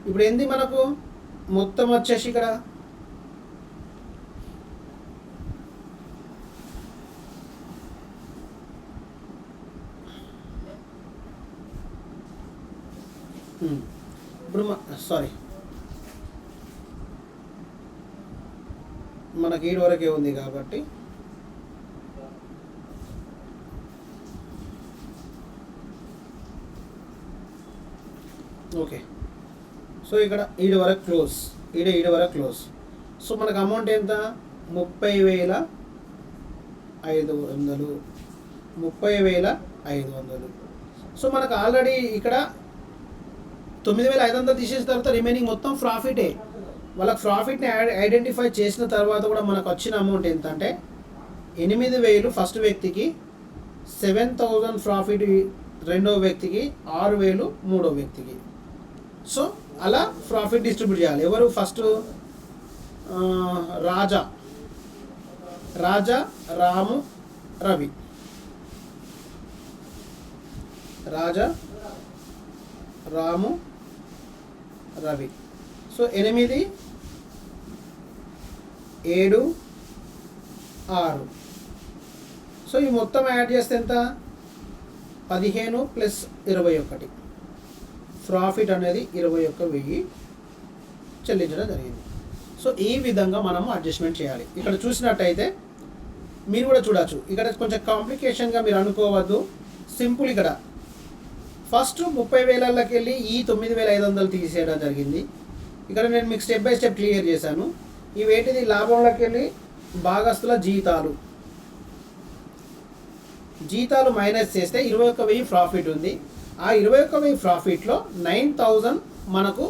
ఇప్పుడు ఏంది మనకు? మొత్తం వచ్చేసి ఇక్కడ ఇప్పుడు మనకి 7 వరకే ఉంది కాబట్టి ఓకే. సో ఇక్కడ 7 వరకు క్లోజ్. ఈడ వరకు క్లోజ్. సో మనకు అమౌంట్ ఎంత, 30,500, 30,500. సో మనకు ఆల్రెడీ ఇక్కడ 9,500 తీసేసిన తర్వాత రిమైనింగ్ మొత్తం ప్రాఫిటే. వాళ్ళకి ప్రాఫిట్ని ఐడెంటిఫై చేసిన తర్వాత కూడా మనకు వచ్చిన అమౌంట్ ఎంత అంటే 8,000 ఫస్ట్ వ్యక్తికి, 7,000 ప్రాఫిట్ రెండో వ్యక్తికి, 6,000 మూడో వ్యక్తికి. సో అలా ప్రాఫిట్ డిస్ట్రిబ్యూట్ చేయాలి. ఎవరు ఫస్ట్, రాజా, రాము, రవి. రాజా, రాము, రవి. సో 8, 7, 6. సో ఈ మొత్తం యాడ్ చేస్తే ఎంత, 15 + 21. ప్రాఫిట్ అనేది 21,000 చెల్లించడం జరిగింది. సో ఈ విధంగా మనము అడ్జస్ట్మెంట్ చేయాలి. ఇక్కడ చూసినట్టయితే మీరు కూడా చూడవచ్చు. ఇక్కడ కొంచెం కాంప్లికేషన్గా మీరు అనుకోవద్దు, సింపుల్. ఇక్కడ ఫస్ట్ 30,000కి వెళ్ళి ఈ 9,500 తీసేయడం జరిగింది. ఇక్కడ నేను మీకు స్టెప్ బై స్టెప్ క్లియర్ చేశాను. ఇవేంటిది, లాభంలోకి వెళ్ళి భాగస్తుల జీతాలు మైనస్ చేస్తే 21,000 ప్రాఫిట్ ఉంది. ఆ 21,000 ప్రాఫిట్లో 9,000 మనకు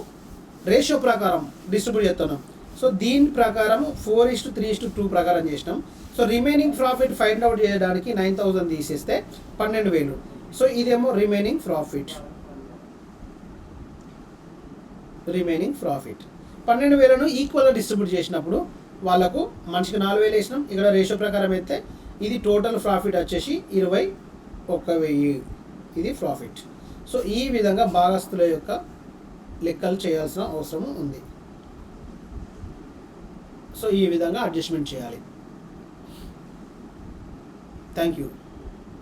రేషియో ప్రకారం డిస్ట్రిబ్యూట్ చేస్తున్నాం. సో దీని ప్రకారం 4:3:2 ప్రకారం చేసినాం. So remaining profit find out చేయడానికి 9,000 తీసేస్తే 12,000. సో ఇదేమో రిమైనింగ్ ప్రాఫిట్ 12,000ను ఈక్వల్గా డిస్ట్రిబ్యూట్ చేసినప్పుడు వాళ్ళకు మనిషికి 4,000 వేసినాం. ఇక్కడ రేషియో ప్రకారం అయితే ఇది టోటల్ ప్రాఫిట్ వచ్చేసి 21,000. ఇది ప్రాఫిట్. సో ఈ విధంగా భాగస్తుల యొక్క లెక్కలు చేయాల్సిన అవసరం ఉంది. సో ఈ విధంగా అడ్జస్ట్మెంట్ చేయాలి. Thank you.